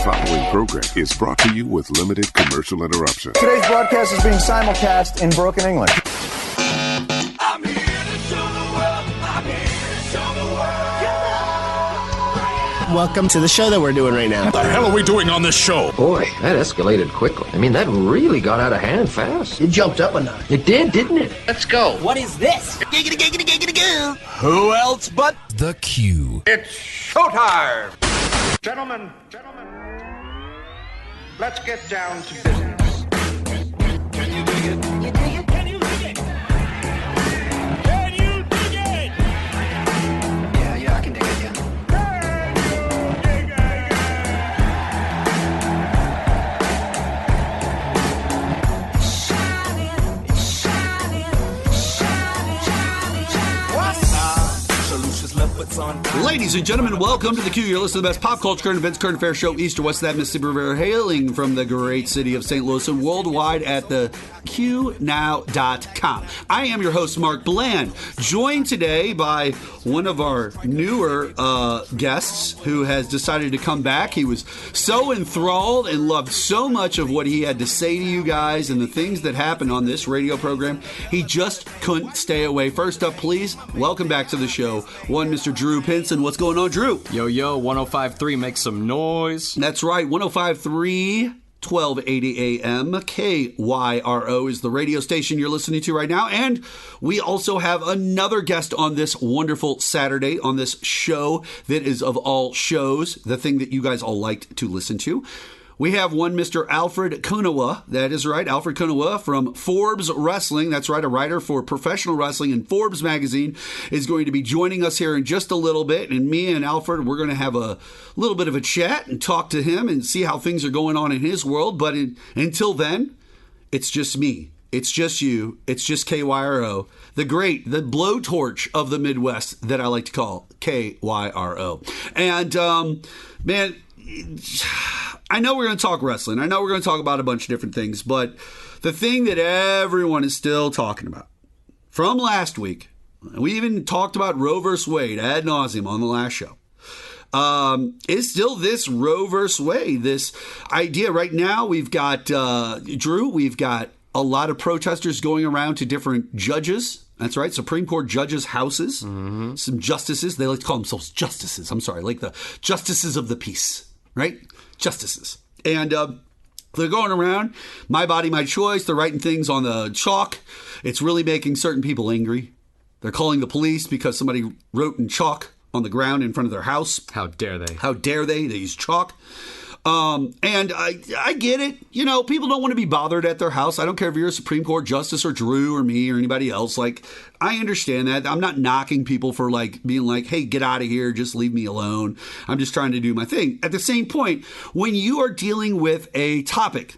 following program is brought to you with limited commercial interruption. Today's broadcast is being simulcast in broken English. I'm here to show the world. I'm here to show the world. Welcome to the show that we're doing right now. What the hell are we doing on this show? Boy, that escalated quickly. I mean, that really got out of hand fast. It jumped up a notch. It did, didn't it? Let's go. What is this? Giggity, giggity, giggity, goo. Who else but The Q? it's showtime! Gentlemen, let's get down to business. Can you dig it? Can you dig it? Can you dig it? Can you dig it? Yeah, I can dig it, yeah. Ladies and gentlemen, welcome to the Q. You're listening to the best pop culture, current events, current affairs show east or west of that Mississippi River, hailing from the great city of St. Louis and worldwide at the QNow.com. I am your host, Mark Bland, joined today by one of our newer guests who has decided to come back. He was so enthralled and loved so much of what he had to say to you guys and the things that happened on this radio program, he just couldn't stay away. First up, please, welcome back to the show, one Mr. Drew Pinson. What's going on, Drew? Yo, 105.3, make some noise. That's right, 105.3, 1280 AM, KYRO is the radio station you're listening to right now. And we also have another guest on this wonderful Saturday on this show that is of all shows, the thing that you guys all liked to listen to. We have one Mr. Alfred Konuwa. That is right, Alfred Konuwa from Forbes Wrestling. That's right, a writer for professional wrestling in Forbes magazine is going to be joining us here in just a little bit. And me and Alfred, we're going to have a little bit of a chat and talk to him and see how things are going on in his world. But until then, it's just me. It's just you. It's just KYRO. The blowtorch of the Midwest that I like to call KYRO. And, man, I know we're going to talk wrestling. I know we're going to talk about a bunch of different things, but the thing that everyone is still talking about from last week, we even talked about Roe versus Wade ad nauseum on the last show, is still this Roe versus Wade, this idea. Right now, we've got, Drew, we've got a lot of protesters going around to different judges. That's right, Supreme Court judges' houses, some justices. They like to call themselves justices. I'm sorry, like the justices of the peace, right? Justices. And they're going around, my body, my choice. They're writing things on the chalk. It's really making certain people angry. They're calling the police because somebody wrote in chalk on the ground in front of their house. How dare they? How dare they? They use chalk. And I get it. You know, people don't want to be bothered at their house. I don't care if you're a Supreme Court justice or Drew or me or anybody else. Like, I understand that. I'm not knocking people for like being like, hey, get out of here. Just leave me alone. I'm just trying to do my thing. At the same point, when you are dealing with a topic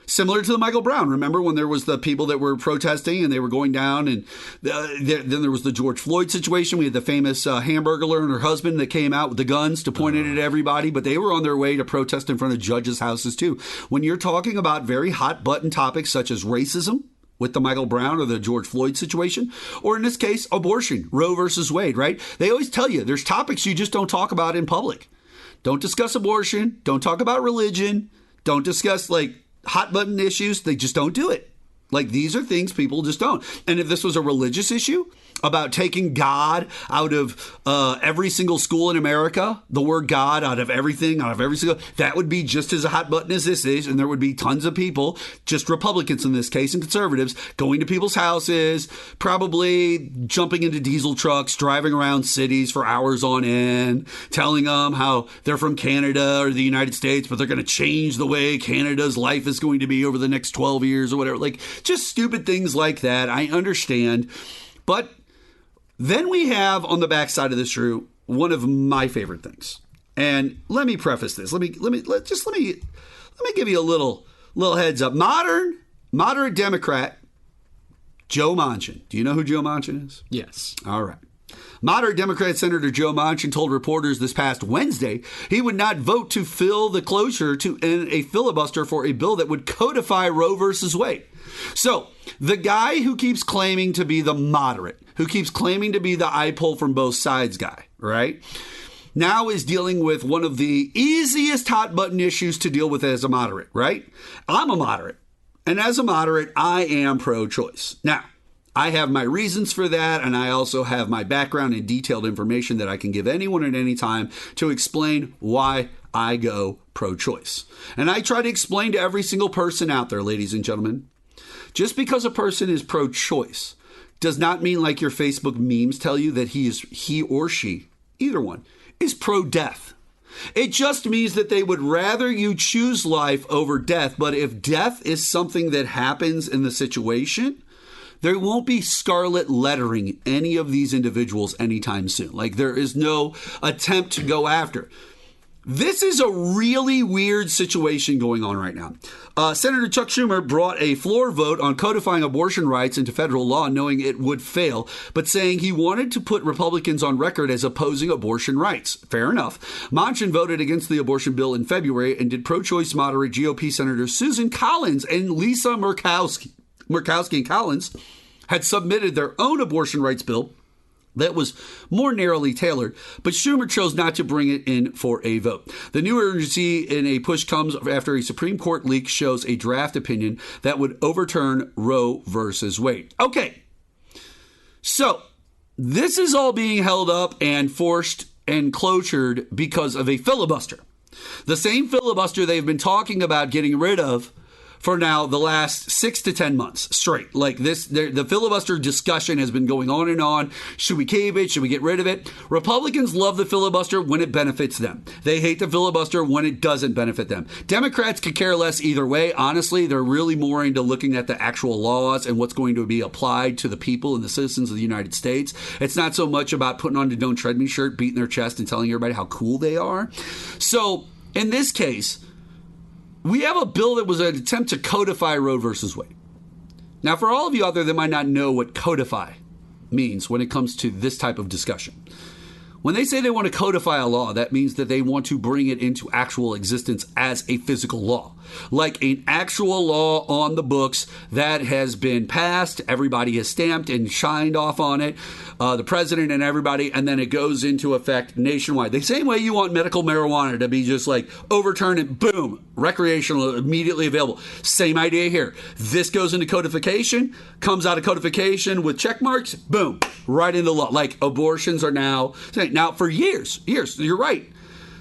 similar to the Michael Brown. Remember when there was the people that were protesting and they were going down, and then there was the George Floyd situation. We had the famous Hamburglar and her husband that came out with the guns to point it at everybody, but they were on their way to protest in front of judges' houses too. When you're talking about very hot button topics such as racism with the Michael Brown or the George Floyd situation, or in this case, abortion, Roe versus Wade, right? They always tell you there's topics you just don't talk about in public. Don't discuss abortion. Don't talk about religion. Don't discuss like hot button issues. They just don't do it. Like, these are things people just don't. And if this was a religious issue about taking God out of every single school in America, the word God out of everything, out of every single, that would be just as a hot button as this is. And there would be tons of people, just Republicans in this case and conservatives, going to people's houses, probably jumping into diesel trucks, driving around cities for hours on end, telling them how they're from Canada or the United States, but they're going to change the way Canada's life is going to be over the next 12 years or whatever. Like, just stupid things like that. I understand. But then we have on the backside of this, Drew, one of my favorite things. And let me preface this. Let me give you a little heads up. Moderate Democrat Joe Manchin. Do you know who Joe Manchin is? Yes. All right. Moderate Democrat Senator Joe Manchin told reporters this past Wednesday he would not vote to fill the cloture to end a filibuster for a bill that would codify Roe versus Wade. So the guy who keeps claiming to be the moderate, who keeps claiming to be the I pull from both sides guy, right? now is dealing with one of the easiest hot button issues to deal with as a moderate, right? I'm a moderate. And as a moderate, I am pro-choice. Now, I have my reasons for that, and I also have my background and detailed information that I can give anyone at any time to explain why I go pro-choice. And I try to explain to every single person out there, ladies and gentlemen, just because a person is pro-choice does not mean, like your Facebook memes tell you, that he or she, either one, is pro-death. It just means that they would rather you choose life over death. But if death is something that happens in the situation, there won't be scarlet lettering any of these individuals anytime soon. Like, there is no attempt to go after. This is a really weird situation going on right now. Senator Chuck Schumer brought a floor vote on codifying abortion rights into federal law, knowing it would fail, but saying he wanted to put Republicans on record as opposing abortion rights. Fair enough. Manchin voted against the abortion bill in February, and did pro-choice moderate GOP Senators Susan Collins and Lisa Murkowski and Collins had submitted their own abortion rights bill that was more narrowly tailored, but Schumer chose not to bring it in for a vote. The new urgency in a push comes after a Supreme Court leak shows a draft opinion that would overturn Roe versus Wade. Okay, so this is all being held up and forced and clotured because of a filibuster. The same filibuster they've been talking about getting rid of for now the last 6 to 10 months straight. Like this, the filibuster discussion has been going on and on. Should we keep it? Should we get rid of it? Republicans love the filibuster when it benefits them. They hate the filibuster when it doesn't benefit them. Democrats could care less either way. Honestly, they're really more into looking at the actual laws and what's going to be applied to the people and the citizens of the United States. It's not so much about putting on the Don't Tread Me shirt, beating their chest, and telling everybody how cool they are. So in this case, we have a bill that was an attempt to codify Roe versus Wade. Now, for all of you out there that might not know what codify means when it comes to this type of discussion, when they say they want to codify a law, that means that they want to bring it into actual existence as a physical law, like an actual law on the books that has been passed. Everybody has stamped and signed off on it, the president and everybody, and then it goes into effect nationwide. The same way you want medical marijuana to be just like overturned and boom, recreational, immediately available. Same idea here. This goes into codification, comes out of codification with check marks, boom, right into law. Like abortions are now for years, you're right.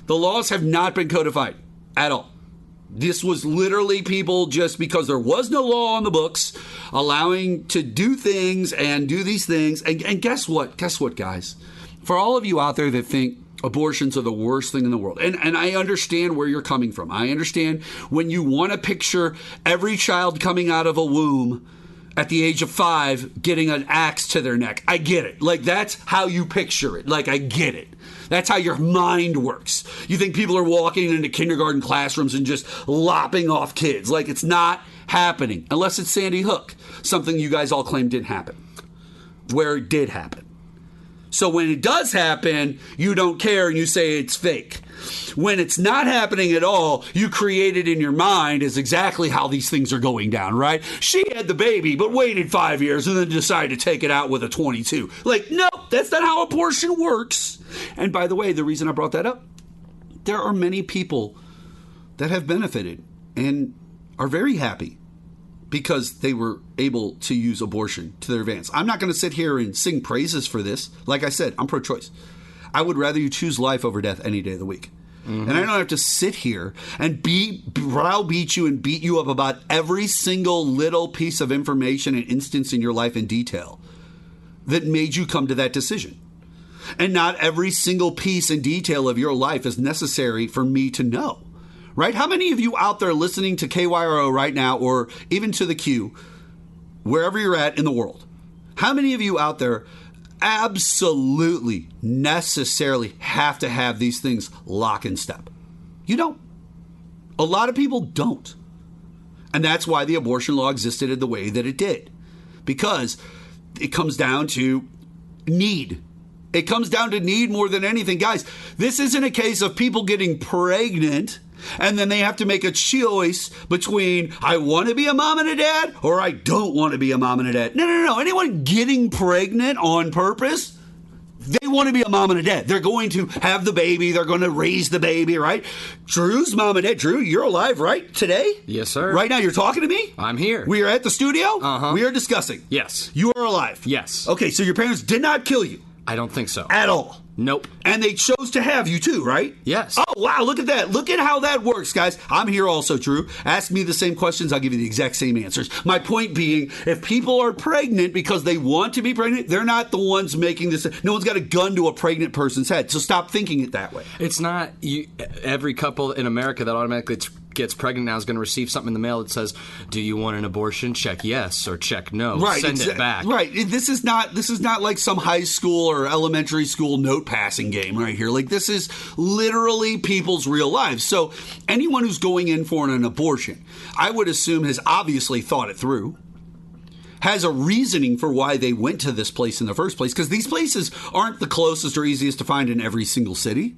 The laws have not been codified at all. This was literally people, just because there was no law on the books, allowing to do things and do these things. And guess what? Guess what, guys? For all of you out there that think abortions are the worst thing in the world, and I understand where you're coming from. I understand when you want to picture every child coming out of a womb at the age of 5 getting an axe to their neck. I get it. Like, that's how you picture it. Like, I get it. That's how your mind works. You think people are walking into kindergarten classrooms and just lopping off kids. Like, it's not happening. Unless it's Sandy Hook, something you guys all claim didn't happen, where it did happen. So when it does happen, you don't care and you say it's fake. When it's not happening at all, you create it in your mind as exactly how these things are going down, right? She had the baby, but waited 5 years and then decided to take it out with a 22. Like, no, that's not how abortion works. And by the way, the reason I brought that up, there are many people that have benefited and are very happy because they were able to use abortion to their advantage. I'm not going to sit here and sing praises for this. Like I said, I'm pro-choice. I would rather you choose life over death any day of the week. Mm-hmm. And I don't have to sit here and browbeat you and beat you up about every single little piece of information and instance in your life in detail that made you come to that decision. And not every single piece and detail of your life is necessary for me to know. Right? How many of you out there listening to KYRO right now, or even to the Q, wherever you're at in the world, how many of you out there absolutely necessarily have to have these things lock in step? You don't. A lot of people don't. And that's why the abortion law existed in the way that it did. Because it comes down to need. It comes down to need more than anything. Guys, this isn't a case of people getting pregnant and then they have to make a choice between I want to be a mom and a dad or I don't want to be a mom and a dad. No. Anyone getting pregnant on purpose, They want to be a mom and a dad. They're going to have the baby. They're going to raise the baby, right? Drew's mom and dad. Drew, you're alive, right? Today? Yes, sir. Right now, you're talking to me? I'm here. We are at the studio? Uh-huh. We are discussing. Yes. You are alive? Yes. Okay, so your parents did not kill you? I don't think so. At all? Nope. And they chose to have you too, right? Yes. Oh, wow, look at that. Look at how that works, guys. I'm here also, Drew. Ask me the same questions, I'll give you the exact same answers. My point being, if people are pregnant because they want to be pregnant, they're not the ones making this. No one's got a gun to a pregnant person's head, so stop thinking it that way. It's not every couple in America that automatically gets pregnant now is going to receive something in the mail that says, do you want an abortion? Check yes or check no. Right, Send it back. Right. This is not like some high school or elementary school note passing game right here. Like, this is literally people's real lives. So anyone who's going in for an abortion, I would assume has obviously thought it through, has a reasoning for why they went to this place in the first place, because these places aren't the closest or easiest to find in every single city.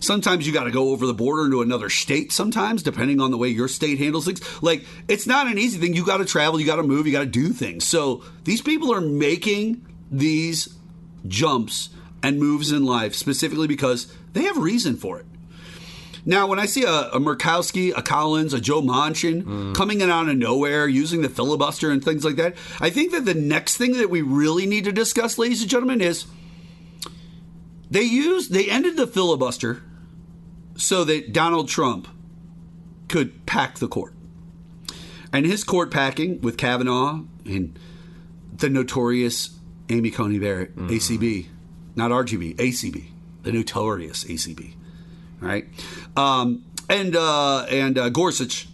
Sometimes you got to go over the border into another state sometimes, depending on the way your state handles things. Like, it's not an easy thing. You got to travel, you got to move, you got to do things. So these people are making these jumps and moves in life specifically because they have reason for it. Now, when I see a Murkowski, a Collins, a Joe Manchin coming in out of nowhere, using the filibuster and things like that, I think that the next thing that we really need to discuss, ladies and gentlemen, is they ended the filibuster so that Donald Trump could pack the court. And his court packing with Kavanaugh and the notorious Amy Coney Barrett, ACB, not RGB, ACB, the notorious ACB, right? And Gorsuch.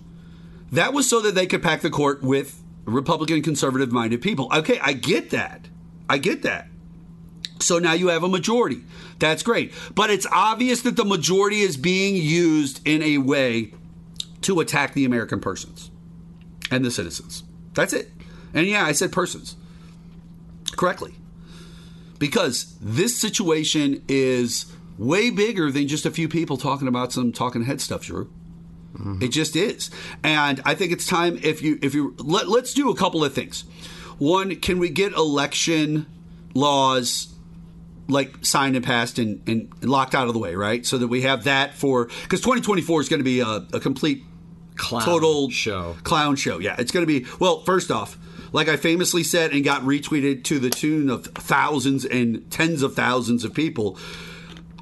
That was so that they could pack the court with Republican conservative-minded people. Okay, I get that. So now you have a majority. That's great. But it's obvious that the majority is being used in a way to attack the American persons and the citizens. That's it. And yeah, I said persons correctly. Because this situation is way bigger than just a few people talking about some talking head stuff, Drew. Mm-hmm. It just is. And I think it's time let's do a couple of things. One, can we get election laws like signed and passed and locked out of the way, right? So that we have that because 2024 is going to be a complete total clown show. Yeah, it's going to be, well, first off, like I famously said and got retweeted to the tune of thousands and tens of thousands of people,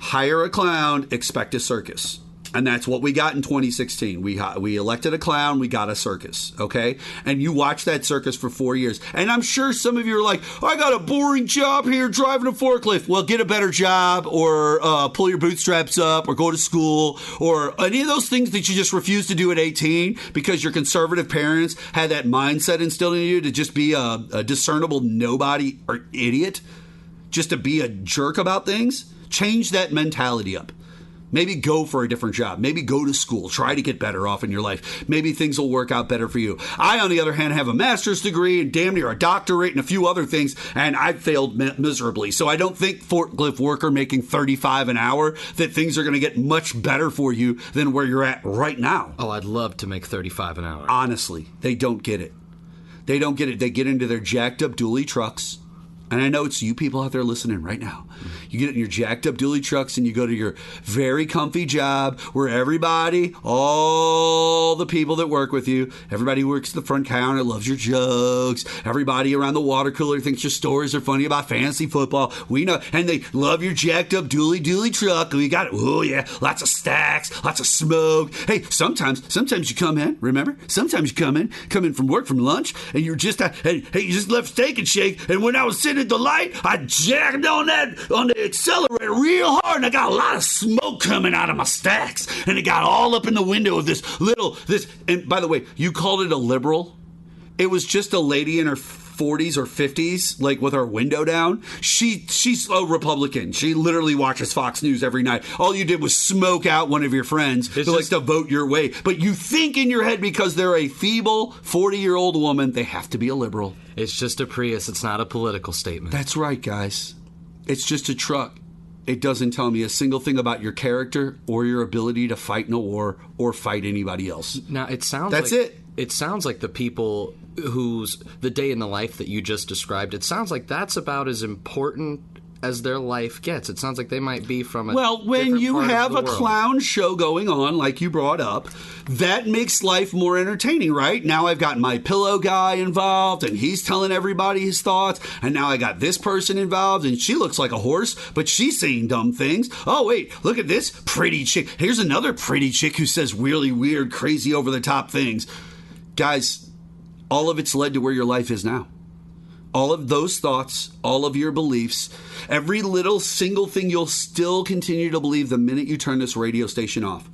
hire a clown, expect a circus. And that's what we got in 2016. We elected a clown, we got a circus, okay? And you watched that circus for 4 years. And I'm sure some of you are like, I got a boring job here driving a forklift. Well, get a better job or pull your bootstraps up or go to school or any of those things that you just refused to do at 18 because your conservative parents had that mindset instilled in you to just be a discernible nobody or idiot, just to be a jerk about things. Change that mentality up. Maybe go for a different job. Maybe go to school. Try to get better off in your life. Maybe things will work out better for you. I, on the other hand, have a master's degree and damn near a doctorate and a few other things, and I've failed miserably. So I don't think forklift worker making $35 an hour that things are going to get much better for you than where you're at right now. Oh, I'd love to make $35 an hour. Honestly, they don't get it. They don't get it. They get into their jacked up dually trucks. And I know it's you people out there listening right now. You get in your jacked up dually trucks and you go to your very comfy job where everybody, all the people that work with you, everybody who works at the front counter loves your jokes. Everybody around the water cooler thinks your stories are funny about fantasy football. We know. And they love your jacked up dually truck. We got it. Oh, yeah. Lots of stacks, lots of smoke. Hey, sometimes you come in, remember? Sometimes you come in from work, from lunch, and you're just, hey, you just left Steak and Shake. And when I was sitting at the light, I jacked on the accelerator real hard, and I got a lot of smoke coming out of my stacks, and it got all up in the window of this. And by the way, you called it a liberal. It was just a lady in her 40s or 50s, like with her window down. She's a Republican. She literally watches Fox News every night. All you did was smoke out one of your friends who likes to vote your way. But you think in your head because they're a feeble 40-year-old woman, they have to be a liberal. It's just a Prius. It's not a political statement. That's right, guys. It's just a truck. It doesn't tell me a single thing about your character or your ability to fight in a war or fight anybody else. Now, it sounds That's like... it. It sounds like the people the day in the life that you just described, it sounds like that's about as important as their life gets. It sounds like they might be from a Well, when different you part of have the a world. clown show going on, like you brought up, that makes life more entertaining, right? Now I've got my pillow guy involved, and he's telling everybody his thoughts, and now I got this person involved, and she looks like a horse, but she's saying dumb things. Oh, wait, look at this pretty chick. Here's another pretty chick who says really weird, crazy, over-the-top things. Guys, all of it's led to where your life is now. All of those thoughts, all of your beliefs, every little single thing you'll still continue to believe the minute you turn this radio station off.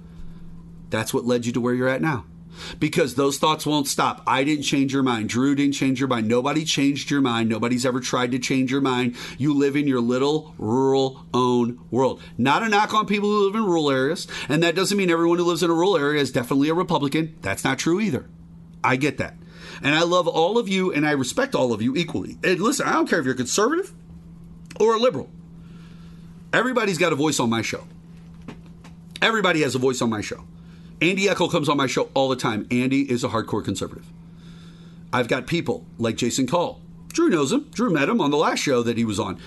That's what led you to where you're at now. Because those thoughts won't stop. I didn't change your mind. Drew didn't change your mind. Nobody changed your mind. Nobody's ever tried to change your mind. You live in your little rural own world. Not a knock on people who live in rural areas. And that doesn't mean everyone who lives in a rural area is definitely a Republican. That's not true either. I get that. And I love all of you, and I respect all of you equally. And listen, I don't care if you're conservative or a liberal. Everybody's got a voice on my show. Everybody has a voice on my show. Andy Eckel comes on my show all the time. Andy is a hardcore conservative. I've got people like Jason Call. Drew knows him. Drew met him on the last show that he was on.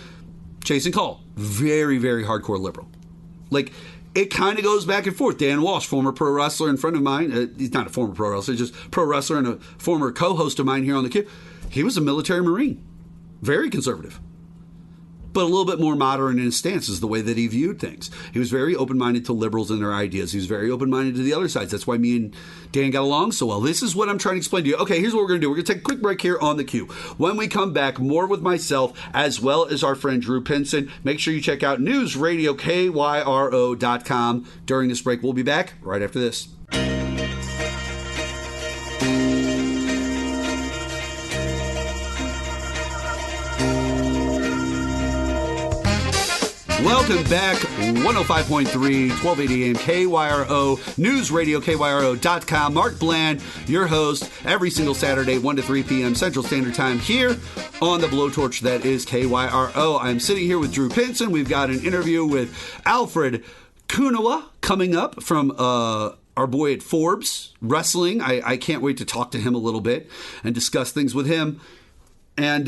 Jason Call, very, very hardcore liberal. Like, it kind of goes back and forth. Dan Walsh, former pro wrestler and friend of mine. He's not a former pro wrestler, just pro wrestler and a former co-host of mine here on the Q. He was a military Marine. Very conservative. But a little bit more modern in his stance is the way that he viewed things. He was very open-minded to liberals and their ideas. He was very open-minded to the other sides. That's why me and Dan got along so well. This is what I'm trying to explain to you. Okay, here's what we're going to do. We're going to take a quick break here on the Q. When we come back, more with myself as well as our friend Drew Pinson. Make sure you check out newsradiokyro.com during this break. We'll be back right after this. Welcome back, 105.3, 1280 AM, KYRO, News Radio, KYRO.com. Mark Bland, your host, every single Saturday, 1 to 3 p.m. Central Standard Time here on the blowtorch that is KYRO. I'm sitting here with Drew Pinson. We've got an interview with Alfred Konuwa coming up from our boy at Forbes Wrestling. I can't wait to talk to him a little bit and discuss things with him. And,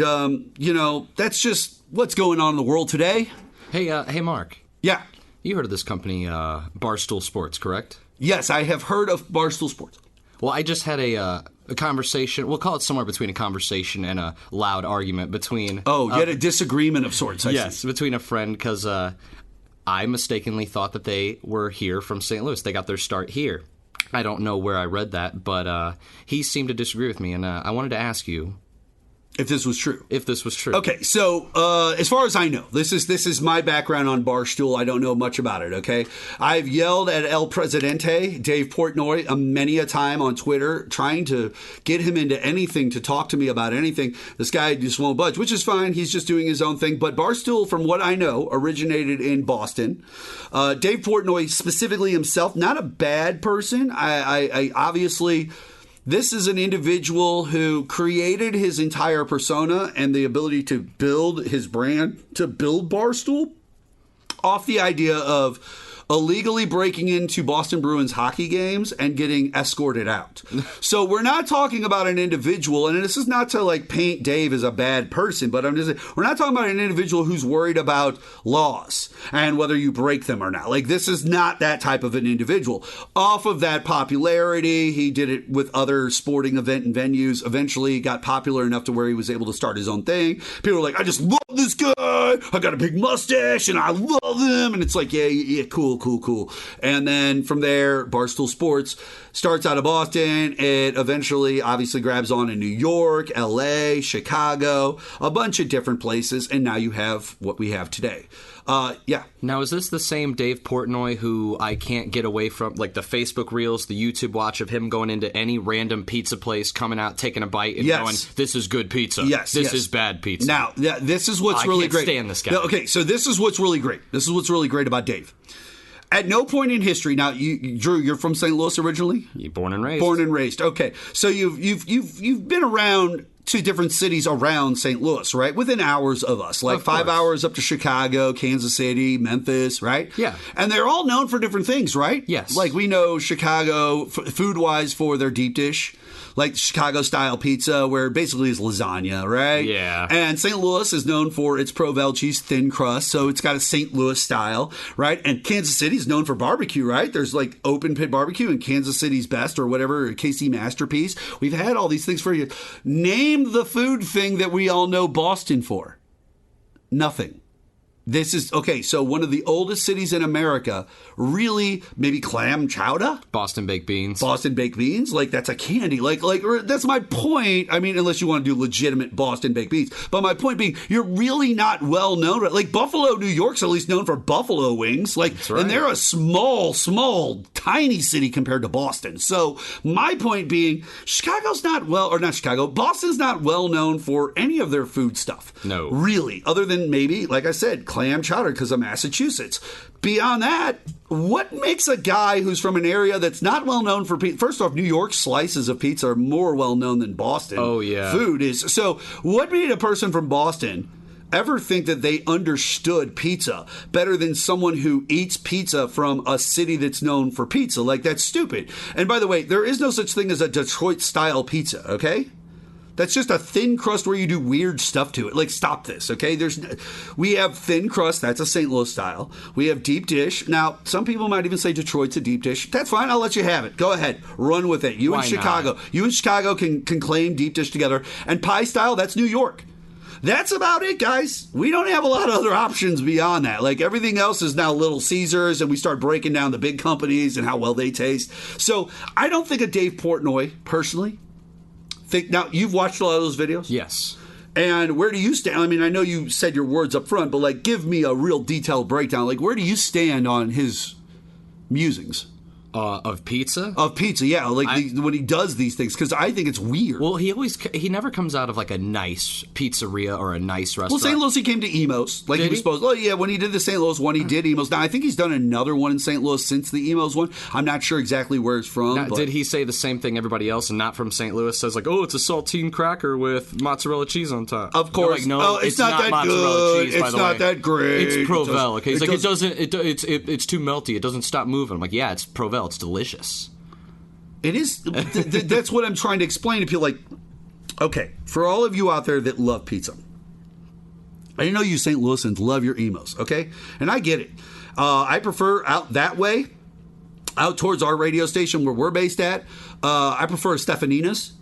that's just what's going on in the world today. Hey, Mark. Yeah. You heard of this company, Barstool Sports, correct? Yes, I have heard of Barstool Sports. Well, I just had a conversation. We'll call it somewhere between a conversation and a loud argument between. Oh, you had a disagreement of sorts. Yes, between a friend because I mistakenly thought that they were here from St. Louis. They got their start here. I don't know where I read that, but he seemed to disagree with me, and I wanted to ask you. If this was true. If this was true. Okay, so as far as I know, this is my background on Barstool. I don't know much about it, okay? I've yelled at El Presidente, Dave Portnoy, many a time on Twitter, trying to get him into anything, to talk to me about anything. This guy just won't budge, which is fine. He's just doing his own thing. But Barstool, from what I know, originated in Boston. Dave Portnoy, specifically himself, not a bad person. I obviously... This is an individual who created his entire persona and the ability to build his brand, to build Barstool, off the idea of illegally breaking into Boston Bruins hockey games and getting escorted out. So we're not talking about an individual, and this is not to like paint Dave as a bad person, but I'm just saying, we're not talking about an individual who's worried about laws and whether you break them or not. Like, this is not that type of an individual. Off of that popularity, he did it with other sporting event and venues, eventually got popular enough to where he was able to start his own thing. People were like, I just love this guy. I got a big mustache and I love him. And it's like, yeah, cool. And then from there, Barstool Sports starts out of Boston. It eventually obviously grabs on in New York, LA, Chicago, a bunch of different places. And now you have what we have today. Yeah. Now, is this the same Dave Portnoy who I can't get away from, like the Facebook Reels, the YouTube watch of him going into any random pizza place, coming out, taking a bite, and going, this is good pizza. Yes. This is bad pizza. Now, this is what's really great. I can't stand this guy. Okay, so this is what's really great. This is what's really great about Dave. At no point in history, now, Drew, you're from St. Louis originally? You're born and raised. Born and raised. Okay, so you've been around to different cities around St. Louis, right? Within hours of us, like 5 hours up to Chicago, Kansas City, Memphis, right? Yeah. And they're all known for different things, right? Yes. Like we know Chicago, food-wise, for their deep dish, like Chicago-style pizza, where basically is lasagna, right? Yeah. And St. Louis is known for its Provel cheese thin crust, so it's got a St. Louis style, right? And Kansas City is known for barbecue, right? There's like open pit barbecue and Kansas City's Best or whatever, KC Masterpiece. We've had all these things for you. Name the food thing that we all know Boston for. Nothing. This is, okay, so one of the oldest cities in America, really, maybe clam chowder? Boston baked beans. Boston baked beans? Like, that's a candy. Like, that's my point. I mean, unless you want to do legitimate Boston baked beans. But my point being, you're really not well known. Like, Buffalo, New York's at least known for buffalo wings. Like, That's right. And they're a small, tiny city compared to Boston. So, my point being, Boston's not well known for any of their food stuff. No. Really. Other than maybe, like I said, clam chowder because of Massachusetts. Beyond that, what makes a guy who's from an area that's not well known for pizza? First off, New York's slices of pizza are more well known than Boston. Oh, yeah. Food is. So, what made a person from Boston ever think that they understood pizza better than someone who eats pizza from a city that's known for pizza? Like, that's stupid. And by the way, there is no such thing as a Detroit style pizza, okay? That's just a thin crust where you do weird stuff to it. Like, stop this, okay? We have thin crust. That's a St. Louis style. We have deep dish. Now, some people might even say Detroit's a deep dish. That's fine. I'll let you have it. Go ahead. Run with it. You Why and Chicago. not? You and Chicago can claim deep dish together. And pie style, that's New York. That's about it, guys. We don't have a lot of other options beyond that. Like, everything else is now Little Caesars, and we start breaking down the big companies and how well they taste. So, I don't think of Dave Portnoy, personally. Now, you've watched a lot of those videos? Yes. And where do you stand? I mean, I know you said your words up front, but, like, give me a real detailed breakdown. Like, where do you stand on his musings? Of pizza? Of pizza, yeah. Like, when he does these things, because I think it's weird. Well, he never comes out of like a nice pizzeria or a nice restaurant. Well, St. Louis, he came to Emo's. Like, Did he was he? supposed. Oh, yeah, when he did the St. Louis one, he did Emo's. Now, I think he's done another one in St. Louis since the Emo's one. I'm not sure exactly where it's from. Now, but did he say the same thing everybody else and not from St. Louis says, like, oh, it's a saltine cracker with mozzarella cheese on top? Of course. Like, no, it's not that mozzarella good. cheese, by It's the not way. that great. It's Provel, okay? He's like, doesn't- it's too melty. It doesn't stop moving. I'm like, yeah, it's Provel. It's delicious. It is. That's what I'm trying to explain to people. Like, okay, for all of you out there that love pizza, I know you St. Louisans love your Emo's, okay? And I get it. I prefer out that way, out towards our radio station where we're based at. I prefer Stefanina's.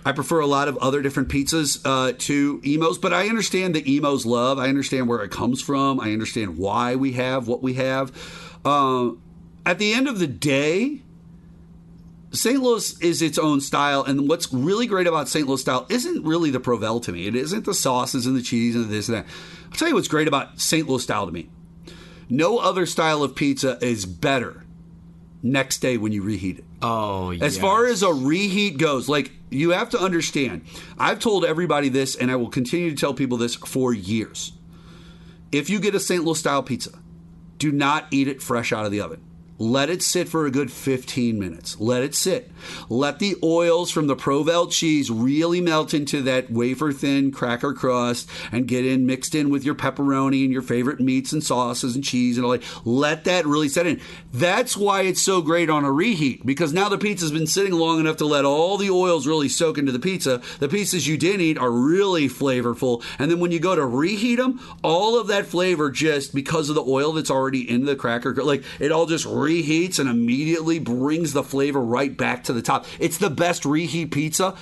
I prefer a lot of other different pizzas to Emo's, but I understand the Emo's love. I understand where it comes from. I understand why we have what we have. At the end of the day, St. Louis is its own style, and what's really great about St. Louis style isn't really the Provel to me. It isn't the sauces and the cheese and this and that. I'll tell you what's great about St. Louis style to me. No other style of pizza is better next day when you reheat it. Oh, yeah. As far as a reheat goes, like, you have to understand, I've told everybody this, and I will continue to tell people this for years. If you get a St. Louis style pizza, do not eat it fresh out of the oven. Let it sit for a good 15 minutes. Let it sit. Let the oils from the Provel cheese really melt into that wafer-thin cracker crust and get mixed in with your pepperoni and your favorite meats and sauces and cheese and all that. Let that really set in. That's why it's so great on a reheat, because now the pizza's been sitting long enough to let all the oils really soak into the pizza. The pieces you did eat are really flavorful, and then when you go to reheat them, all of that flavor, just because of the oil that's already in the cracker, like, it all just reheats and immediately brings the flavor right back to the top. It's the best reheat pizza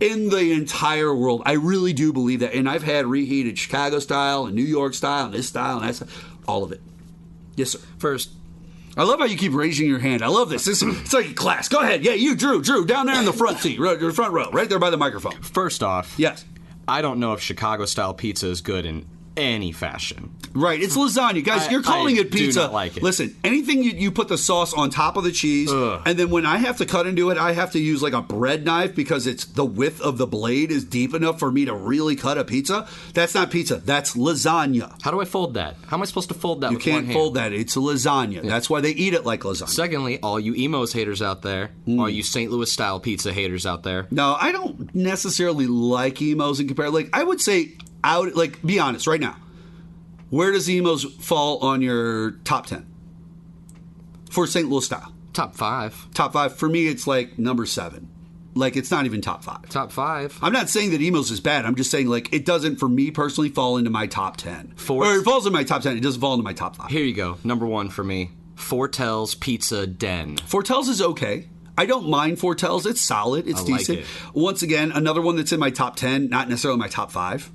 in the entire world. I really do believe that. And I've had reheated Chicago style and New York style and this style and that style. All of it. Yes, sir. First, I love how you keep raising your hand. I love this. It's like a class. Go ahead. Yeah, you, Drew, down there in the front seat, front row, right there by the microphone. first off, Yes. I don't know if Chicago-style pizza is good in any fashion. Right, it's lasagna. Guys, you're calling it pizza. Do not like it. Listen, anything you put the sauce on top of the cheese, and then when I have to cut into it, I have to use like a bread knife because it's the width of the blade is deep enough for me to really cut a pizza. That's not pizza. That's lasagna. How do I fold that? How am I supposed to fold that You with one can't hand? fold that. It's a lasagna. Yeah. That's why they eat it like lasagna. Secondly, all you emos haters out there, all you St. Louis style pizza haters out there. No, I don't necessarily like emos in comparison. Like, I would say, be honest right now. Where does emos fall on your top 10 for St. Louis style? Top 5. Top 5. For me, it's like number 7. Like, it's not even top 5. Top 5. I'm not saying that emos is bad. I'm just saying, like, it doesn't, for me personally, fall into my top 10. Or it falls in my top 10. It doesn't fall into my top 5. Here you go. Number 1 for me. Fortel's Pizza Den. Fortel's is okay. I don't mind Fortel's. It's solid. It's decent. Like it. Once again, another one that's in my top 10, not necessarily my top 5.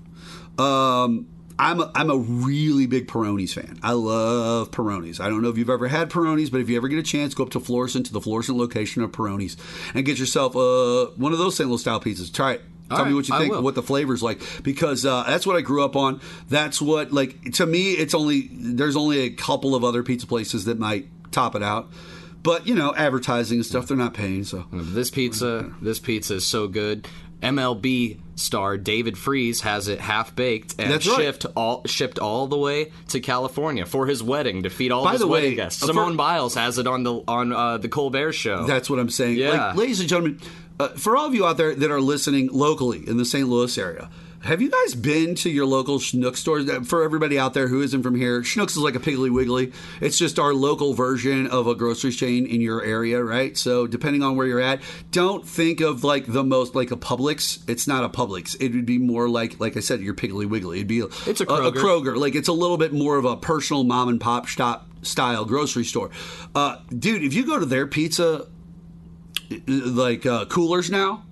I'm a really big Peroni's fan. I love Peroni's. I don't know if you've ever had Peroni's, but if you ever get a chance, go up to Florissant, to the Florissant location of Peroni's, and get yourself one of those St. Louis style pizzas. Try it. Tell me what you think, what the flavor's like, because that's what I grew up on. That's what, like, to me, there's only a couple of other pizza places that might top it out. But, you know, advertising and stuff, they're not paying. So this pizza is so good. MLB star David Freese has it half baked and shipped all the way to California for his wedding to feed all his wedding guests. Simone Biles has it on the Colbert Show. That's what I'm saying. Yeah. Like, ladies and gentlemen, for all of you out there that are listening locally in the St. Louis area, have you guys been to your local Schnucks stores? For everybody out there who isn't from here, Schnucks is like a Piggly Wiggly. It's just our local version of a grocery chain in your area, right? So depending on where you're at, don't think of like the most like a Publix. It's not a Publix. It would be more like I said, your Piggly Wiggly. It'd be it's a Kroger. Like it's a little bit more of a personal mom and pop shop style grocery store. Dude, if you go to their pizza coolers now,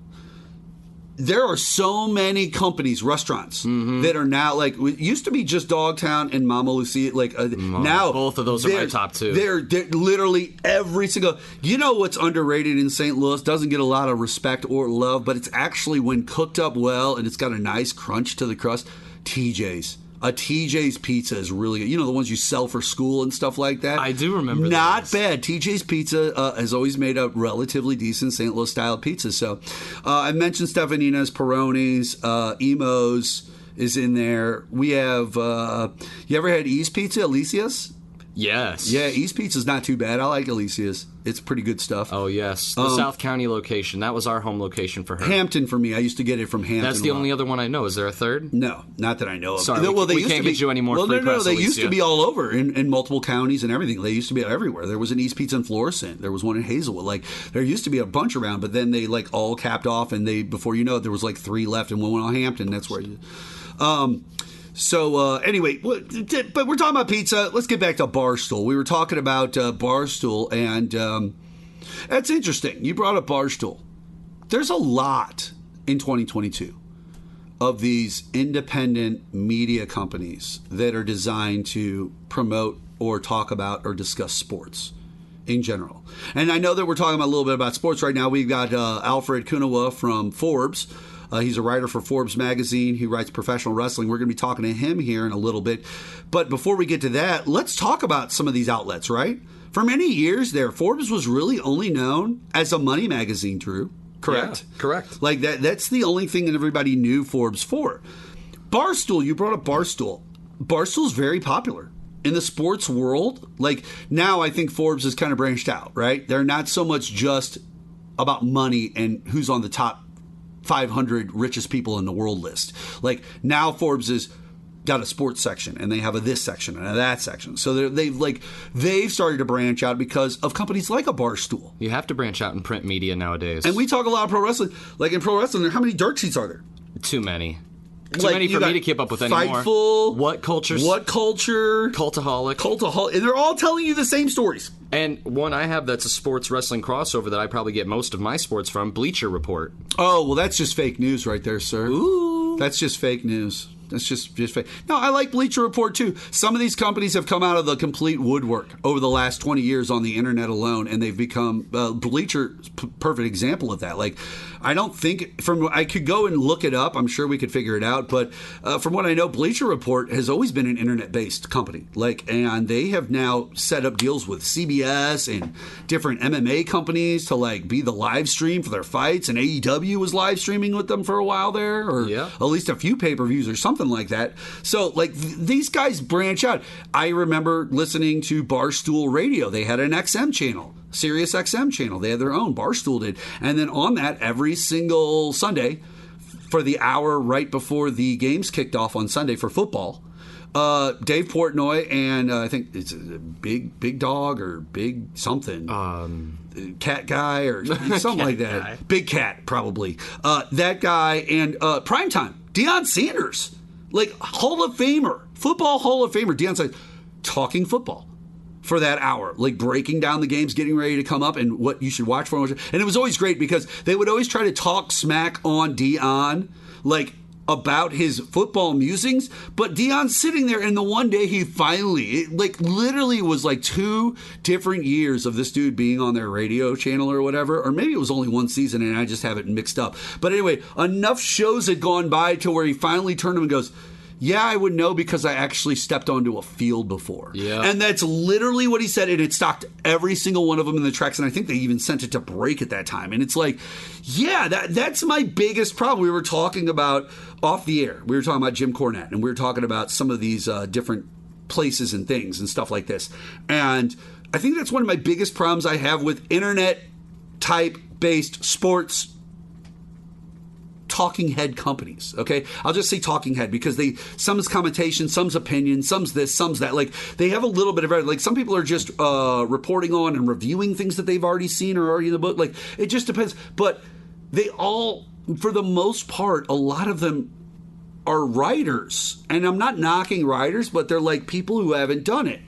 there are so many companies, restaurants, that are now, like, it used to be just Dogtown and Mama Lucia. Now, both of those are my top 2. They're literally every single. You know what's underrated in St. Louis? Doesn't get a lot of respect or love, but it's actually, when cooked up well and it's got a nice crunch to the crust, TJ's. A TJ's pizza is really good. You know, the ones you sell for school and stuff like that? I do remember Not those. bad. TJ's Pizza has always made a relatively decent St. Louis style pizza. So I mentioned Stefanina's, Peroni's, Emo's is in there. We have, you ever had East Pizza, Alicia's? Yes. Yeah, East Pizza's not too bad. I like Alicia's. It's pretty good stuff. Oh, yes. The South County location. That was our home location for her. Hampton for me. I used to get it from Hampton. That's the only other one I know. Is there a third? No, not that I know of. Sorry, we can't get you any more free press, they used Alicia. to be all over in multiple counties and everything. They used to be everywhere. There was an East Pizza in Florissant. There was one in Hazelwood. Like, there used to be a bunch around, but then they, like, all capped off, and before you know it, there was, like, 3 left, and one went on Hampton. That's where you... Anyway, but we're talking about pizza. Let's get back to Barstool. We were talking about Barstool, and that's interesting. You brought up Barstool. There's a lot in 2022 of these independent media companies that are designed to promote or talk about or discuss sports in general. And I know that we're talking about a little bit about sports right now. We've got Alfred Konuwa from Forbes. He's a writer for Forbes magazine. He writes professional wrestling. We're going to be talking to him here in a little bit. But before we get to that, let's talk about some of these outlets, right? For many years there, Forbes was really only known as a money magazine, Drew. Correct? Yeah, correct. Like that's the only thing that everybody knew Forbes for. Barstool, you brought up Barstool. Barstool's very popular in the sports world. Like, now I think Forbes has kind of branched out, right? They're not so much just about money and who's on the top 500 richest people in the world list. Like, now Forbes has got a sports section, and they have a this section and a that section. So they've started to branch out because of companies like a Barstool. You have to branch out in print media nowadays. And we talk a lot of pro wrestling. Like, in pro wrestling, how many dirt sheets are there? Too many. Too many for me to keep up with anymore. Fightful. What culture? Cultaholic. And they're all telling you the same stories. And one I have that's a sports wrestling crossover that I probably get most of my sports from, Bleacher Report. Oh, well, that's just fake news right there, sir. Ooh. That's just fake news. That's just fake. No, I like Bleacher Report too. Some of these companies have come out of the complete woodwork over the last 20 years on the internet alone, and they've become Bleacher, perfect example of that. Like, I don't think I could go and look it up. I'm sure we could figure it out, but from what I know, Bleacher Report has always been an internet-based company. And they have now set up deals with CBS and different MMA companies to be the live stream for their fights, and AEW was live streaming with them for a while there, or at least a few pay-per-views or something like that. So these guys branch out. I remember listening to Barstool Radio. They had an XM channel, Sirius XM channel. They had their own, Barstool did. And then on that, every single Sunday, for the hour right before the games kicked off on Sunday for football, Dave Portnoy and I think it's a big dog or big something, cat guy or something like that. Guy. Big Cat, probably. That guy and Primetime, Deion Sanders, Hall of Famer, football Hall of Famer, Deion Sanders, talking football for that hour, breaking down the games, getting ready to come up, and what you should watch for. And it was always great because they would always try to talk smack on Deion, about his football musings, but Deion's sitting there, and the one day he finally, literally was 2 different years of this dude being on their radio channel or whatever, or maybe it was only one season and I just have it mixed up. But anyway, enough shows had gone by to where he finally turned to him and goes, yeah, I would know because I actually stepped onto a field before. Yeah. And that's literally what he said, and it stopped every single one of them in the tracks, and I think they even sent it to break at that time. And it's that's my biggest problem. We were talking about off the air. We were talking about Jim Cornette, and we were talking about some of these different places and things and stuff like this. And I think that's one of my biggest problems I have with internet-type-based sports talking head companies. Okay, I'll just say talking head because some's commentation, some's opinion, some's this, some's that. They have a little bit of everything. Some people are just reporting on and reviewing things that they've already seen or already in the book. It just depends. But they all, for the most part, a lot of them are writers, and I'm not knocking writers, but they're people who haven't done it.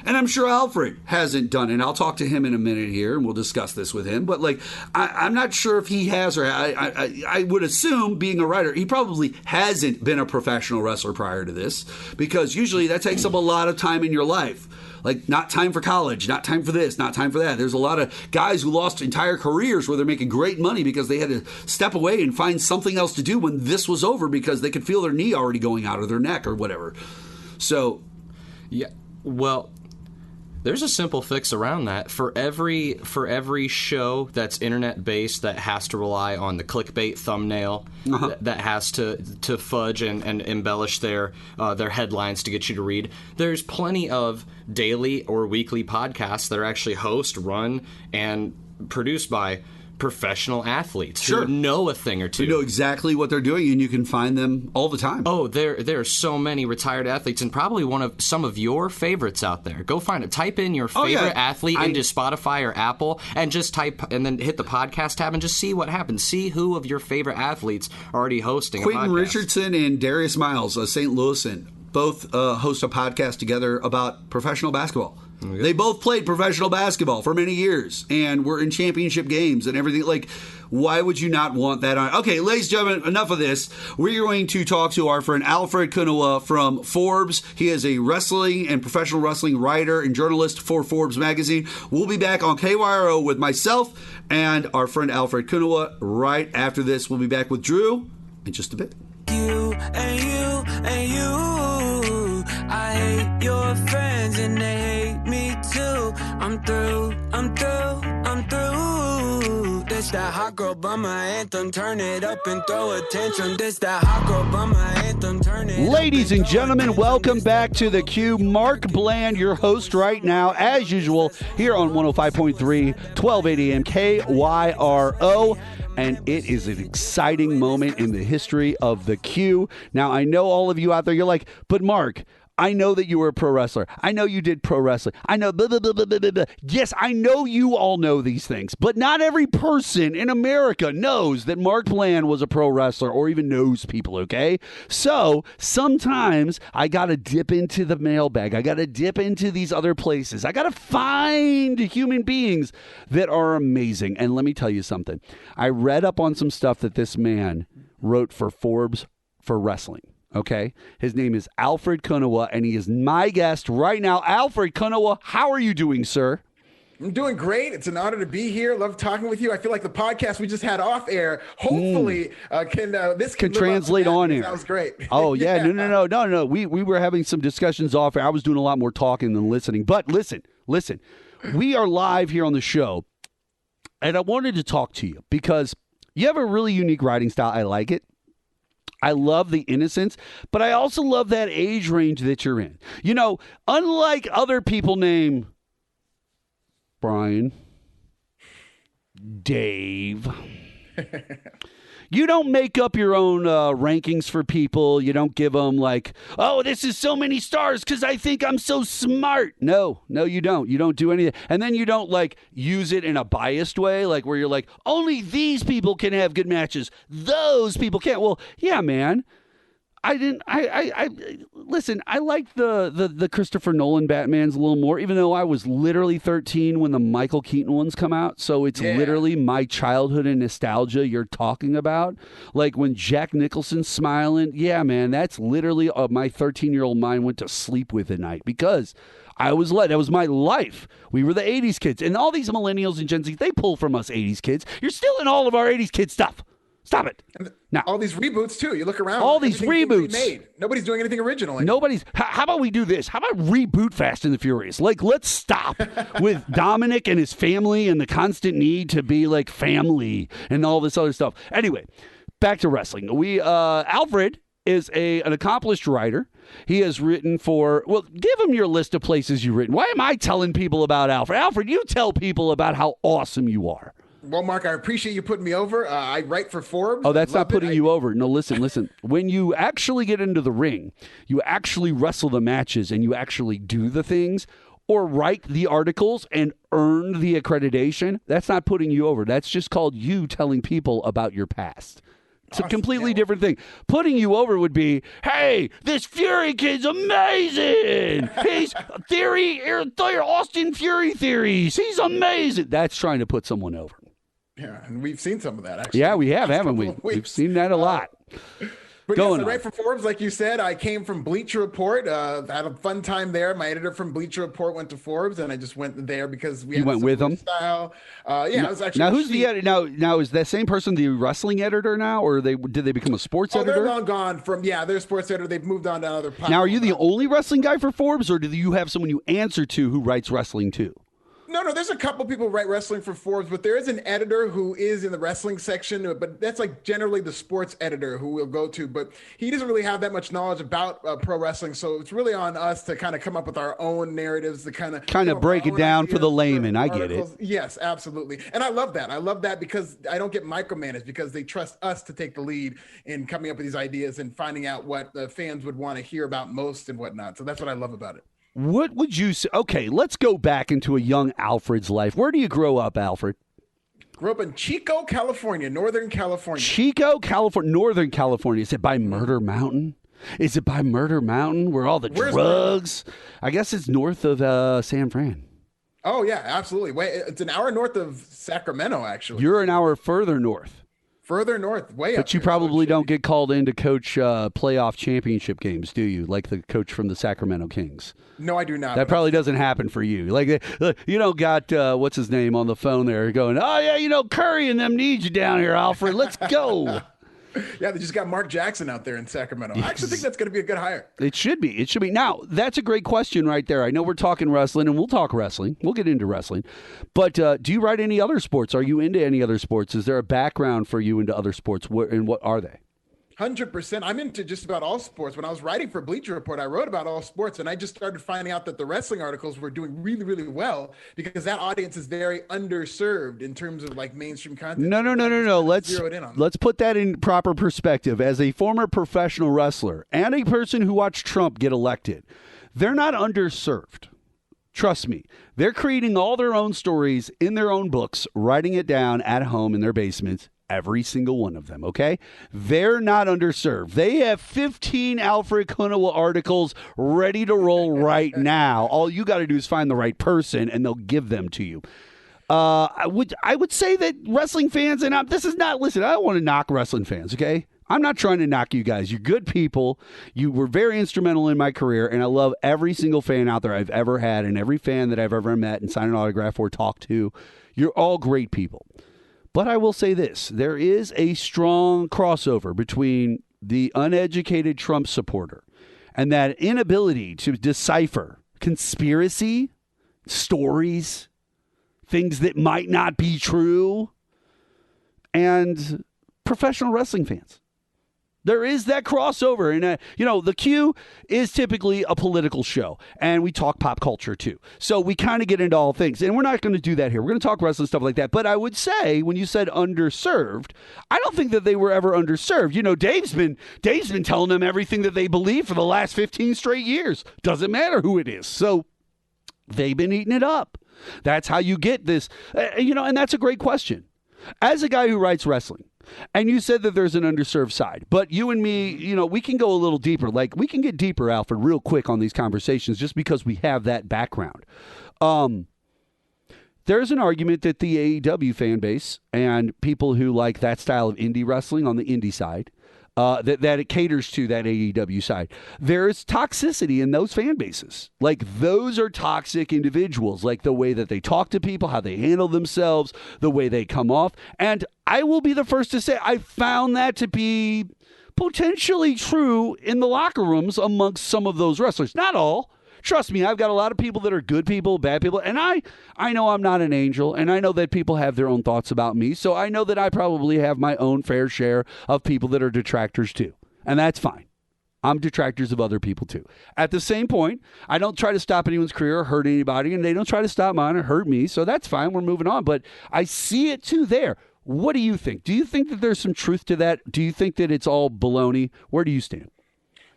And I'm sure Alfred hasn't done it. I'll talk to him in a minute here, and we'll discuss this with him. But I'm not sure if he has, or I would assume, being a writer, he probably hasn't been a professional wrestler prior to this, because usually that takes up a lot of time in your life. Not time for college, not time for this, not time for that. There's a lot of guys who lost entire careers where they're making great money because they had to step away and find something else to do when this was over because they could feel their knee already going out of their neck or whatever. So, yeah, well, there's a simple fix around that. For every show that's internet based that has to rely on the clickbait thumbnail, that has to fudge and embellish their headlines to get you to read, there's plenty of daily or weekly podcasts that are actually run and produced by professional athletes who know a thing or two. You know exactly what they're doing, and you can find them all the time. Oh, there are so many retired athletes, and probably some of your favorites out there. Go find it. Type in your favorite athlete into Spotify or Apple, and just type, and then hit the podcast tab, and just see what happens. See who of your favorite athletes are already hosting a podcast. Quentin Richardson and Darius Miles, St. Louisan, both host a podcast together about professional basketball. Okay. They both played professional basketball for many years and were in championship games and everything. Why would you not want that on? Okay, ladies and gentlemen, enough of this. We're going to talk to our friend Alfred Konuwa from Forbes. He is a wrestling and professional wrestling writer and journalist for Forbes magazine. We'll be back on KYRO with myself and our friend Alfred Konuwa right after this. We'll be back with Drew in just a bit. You and you and you. I hate your friends and they hate me too. I'm through. This that hot girl bummer anthem, turn it up and throw a tantrum. This that hot girl bummer anthem, turn it up. Ladies and gentlemen, welcome back to the Q. Mark Bland, your host right now, as usual, here on 105.3, 1280 AM KYRO. And it is an exciting moment in the history of the Q. Now, I know all of you out there, you're like, but Mark, I know that you were a pro wrestler. I know you did pro wrestling. I know blah, blah, blah, blah, blah, blah. Yes, I know you all know these things, but not every person in America knows that Mark Bland was a pro wrestler or even knows people, okay? So sometimes I got to dip into the mailbag. I got to dip into these other places. I got to find human beings that are amazing. And let me tell you something. I read up on some stuff that this man wrote for Forbes for wrestling. okay? His name is Alfred Konuwa, and he is my guest right now. Alfred Konuwa, how are you doing, sir? I'm doing great. It's an honor to be here. Love talking with you. I feel like the podcast we just had off air, hopefully, can translate on air. That was great. Oh, yeah. No. We were having some discussions off air. I was doing a lot more talking than listening. But listen. We are live here on the show, and I wanted to talk to you because you have a really unique writing style. I like it. I love the innocence, but I also love that age range that you're in. You know, unlike other people named Brian, Dave, you don't make up your own rankings for people. You don't give them like, oh, this is so many stars because I think I'm so smart. No, you don't. You don't do anything. And then you don't like use it in a biased way, like where you're like, only these people can have good matches. Those people can't. Well, yeah, man. Listen, I like the Christopher Nolan Batmans a little more, even though I was literally 13 when the Michael Keaton ones come out. So it's literally my childhood and nostalgia you're talking about. Like when Jack Nicholson's smiling. Yeah, man, that's literally my 13-year-old mind went to sleep with at night because that was my life. We were the 80s kids. And all these millennials and Gen Z, they pull from us 80s kids. You're still in all of our 80s kid stuff. Stop it. Now, all these reboots, too. You look around. All these reboots. Nobody's doing anything original. How about we do this? How about reboot Fast and the Furious? Like, let's stop with Dominic and his family and the constant need to be like family and all this other stuff. Anyway, back to wrestling. Alfred is an accomplished writer. He has written for, well, give him your list of places you've written. Why am I telling people about Alfred? Alfred, you tell people about how awesome you are. Well, Mark, I appreciate you putting me over. I write for Forbes. Oh, that's not putting you over. No, listen. When you actually get into the ring, you actually wrestle the matches and you actually do the things or write the articles and earn the accreditation, that's not putting you over. That's just called you telling people about your past. It's a completely different thing. Putting you over would be, hey, this Fury kid's amazing. He's Austin Fury theories. He's amazing. That's trying to put someone over. Yeah, and we've seen some of that, actually. Yeah, we have, haven't we? We've seen that a lot. But yes, I write for Forbes, like you said. I came from Bleacher Report. Had a fun time there. My editor from Bleacher Report went to Forbes, and I just went there because we went with him. Style. I was actually. Now, who's the editor? Now, is that same person the wrestling editor now, or did they become a sports editor? They're long gone from. Yeah, they're a sports editor. They've moved on to other. Now, are you the only wrestling guy for Forbes, or do you have someone you answer to who writes wrestling too? No, there's a couple people who write wrestling for Forbes, but there is an editor who is in the wrestling section, but that's like generally the sports editor who we'll go to, but he doesn't really have that much knowledge about pro wrestling, so it's really on us to kind of come up with our own narratives to kind of break it down for the layman. I get it. Yes, absolutely. And I love that. I love that because I don't get micromanaged because they trust us to take the lead in coming up with these ideas and finding out what the fans would want to hear about most and whatnot. So that's what I love about it. What would you say? Okay, let's go back into a young Alfred's life. Where do you grow up, Alfred? Grew up in Chico, California, Northern California. Chico, California, Northern California. Is it by Murder Mountain? Is it by Murder Mountain where all the drugs? I guess it's north of San Fran. Oh, yeah, absolutely. Wait, it's an hour north of Sacramento, actually. You're an hour further north. Further north, way up. But you probably don't get called in to coach playoff championship games, do you? Like the coach from the Sacramento Kings. No, I do not. That probably doesn't happen for you. Like you don't got what's his name on the phone there going, oh yeah, Curry and them need you down here, Alfred. Let's go. Yeah, they just got Mark Jackson out there in Sacramento. I actually think that's going to be a good hire. It should be. It should be. Now, that's a great question right there. I know we're talking wrestling, and we'll talk wrestling. We'll get into wrestling. But do you write any other sports? Are you into any other sports? Is there a background for you into other sports? And what are they? 100%. I'm into just about all sports. When I was writing for Bleacher Report, I wrote about all sports, and I just started finding out that the wrestling articles were doing really, really well because that audience is very underserved in terms of like mainstream content. No. Let's put that in proper perspective. As a former professional wrestler and a person who watched Trump get elected, they're not underserved. Trust me. They're creating all their own stories in their own books, writing it down at home in their basements. Every single one of them, okay? They're not underserved. They have 15 Alfred Konuwa articles ready to roll right now. All you got to do is find the right person, and they'll give them to you. I would say that wrestling fans, and listen, I don't want to knock wrestling fans, okay? I'm not trying to knock you guys. You're good people. You were very instrumental in my career, and I love every single fan out there I've ever had and every fan that I've ever met and signed an autograph or talked to. You're all great people. But I will say this. There is a strong crossover between the uneducated Trump supporter and that inability to decipher conspiracy, stories, things that might not be true, and professional wrestling fans. There is that crossover. And, the Q is typically a political show. And we talk pop culture, too. So we kind of get into all things. And we're not going to do that here. We're going to talk wrestling, stuff like that. But I would say, when you said underserved, I don't think that they were ever underserved. Dave's been telling them everything that they believe for the last 15 straight years. Doesn't matter who it is. So they've been eating it up. That's how you get this. And that's a great question. As a guy who writes wrestling, and you said that there's an underserved side, but you and me, we can go a little deeper. Like, we can get deeper, Alfred, real quick on these conversations just because we have that background. There's an argument that the AEW fan base and people who like that style of indie wrestling on the indie side, that it caters to that AEW side. There's toxicity in those fan bases. Like, those are toxic individuals, like the way that they talk to people, how they handle themselves, the way they come off. And I will be the first to say I found that to be potentially true in the locker rooms amongst some of those wrestlers. Not all. Trust me, I've got a lot of people that are good people, bad people, and I know I'm not an angel, and I know that people have their own thoughts about me, so I know that I probably have my own fair share of people that are detractors too, and that's fine. I'm detractors of other people too. At the same point, I don't try to stop anyone's career or hurt anybody, and they don't try to stop mine or hurt me, so that's fine. We're moving on, but I see it too there. What do you think? Do you think that there's some truth to that? Do you think that it's all baloney? Where do you stand?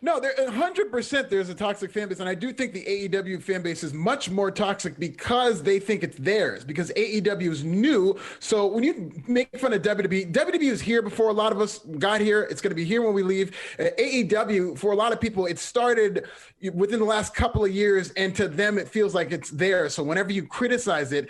No, 100% there's a toxic fan base, and I do think the AEW fan base is much more toxic because they think it's theirs, because AEW is new. So when you make fun of WWE, WWE was here before a lot of us got here. It's going to be here when we leave. AEW, for a lot of people, it started within the last couple of years, and to them, it feels like it's theirs. So whenever you criticize it,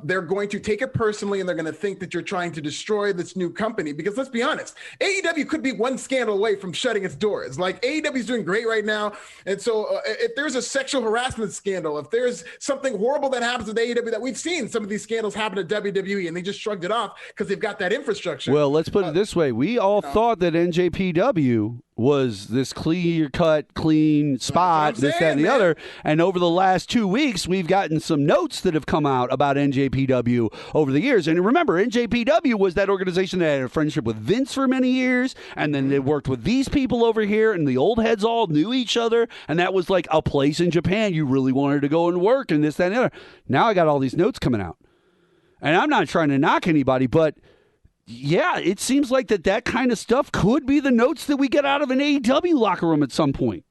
they're going to take it personally, and they're going to think that you're trying to destroy this new company, because let's be honest, AEW could be one scandal away from shutting its doors. Like, AEW is doing great right now. And so if there's a sexual harassment scandal, if there's something horrible that happens with AEW, that we've seen some of these scandals happen at WWE, and they just shrugged it off because they've got that infrastructure. Well, let's put it this way. We all thought that NJPW was this clear-cut, clean spot, this, that, and the other. And over the last 2 weeks, we've gotten some notes that have come out about NJPW over the years. And remember, NJPW was that organization that had a friendship with Vince for many years, and then they worked with these people over here, and the old heads all knew each other, and that was like a place in Japan you really wanted to go and work, and this, that, and the other. Now I got all these notes coming out. And I'm not trying to knock anybody, but yeah, it seems like that kind of stuff could be the notes that we get out of an AEW locker room at some point.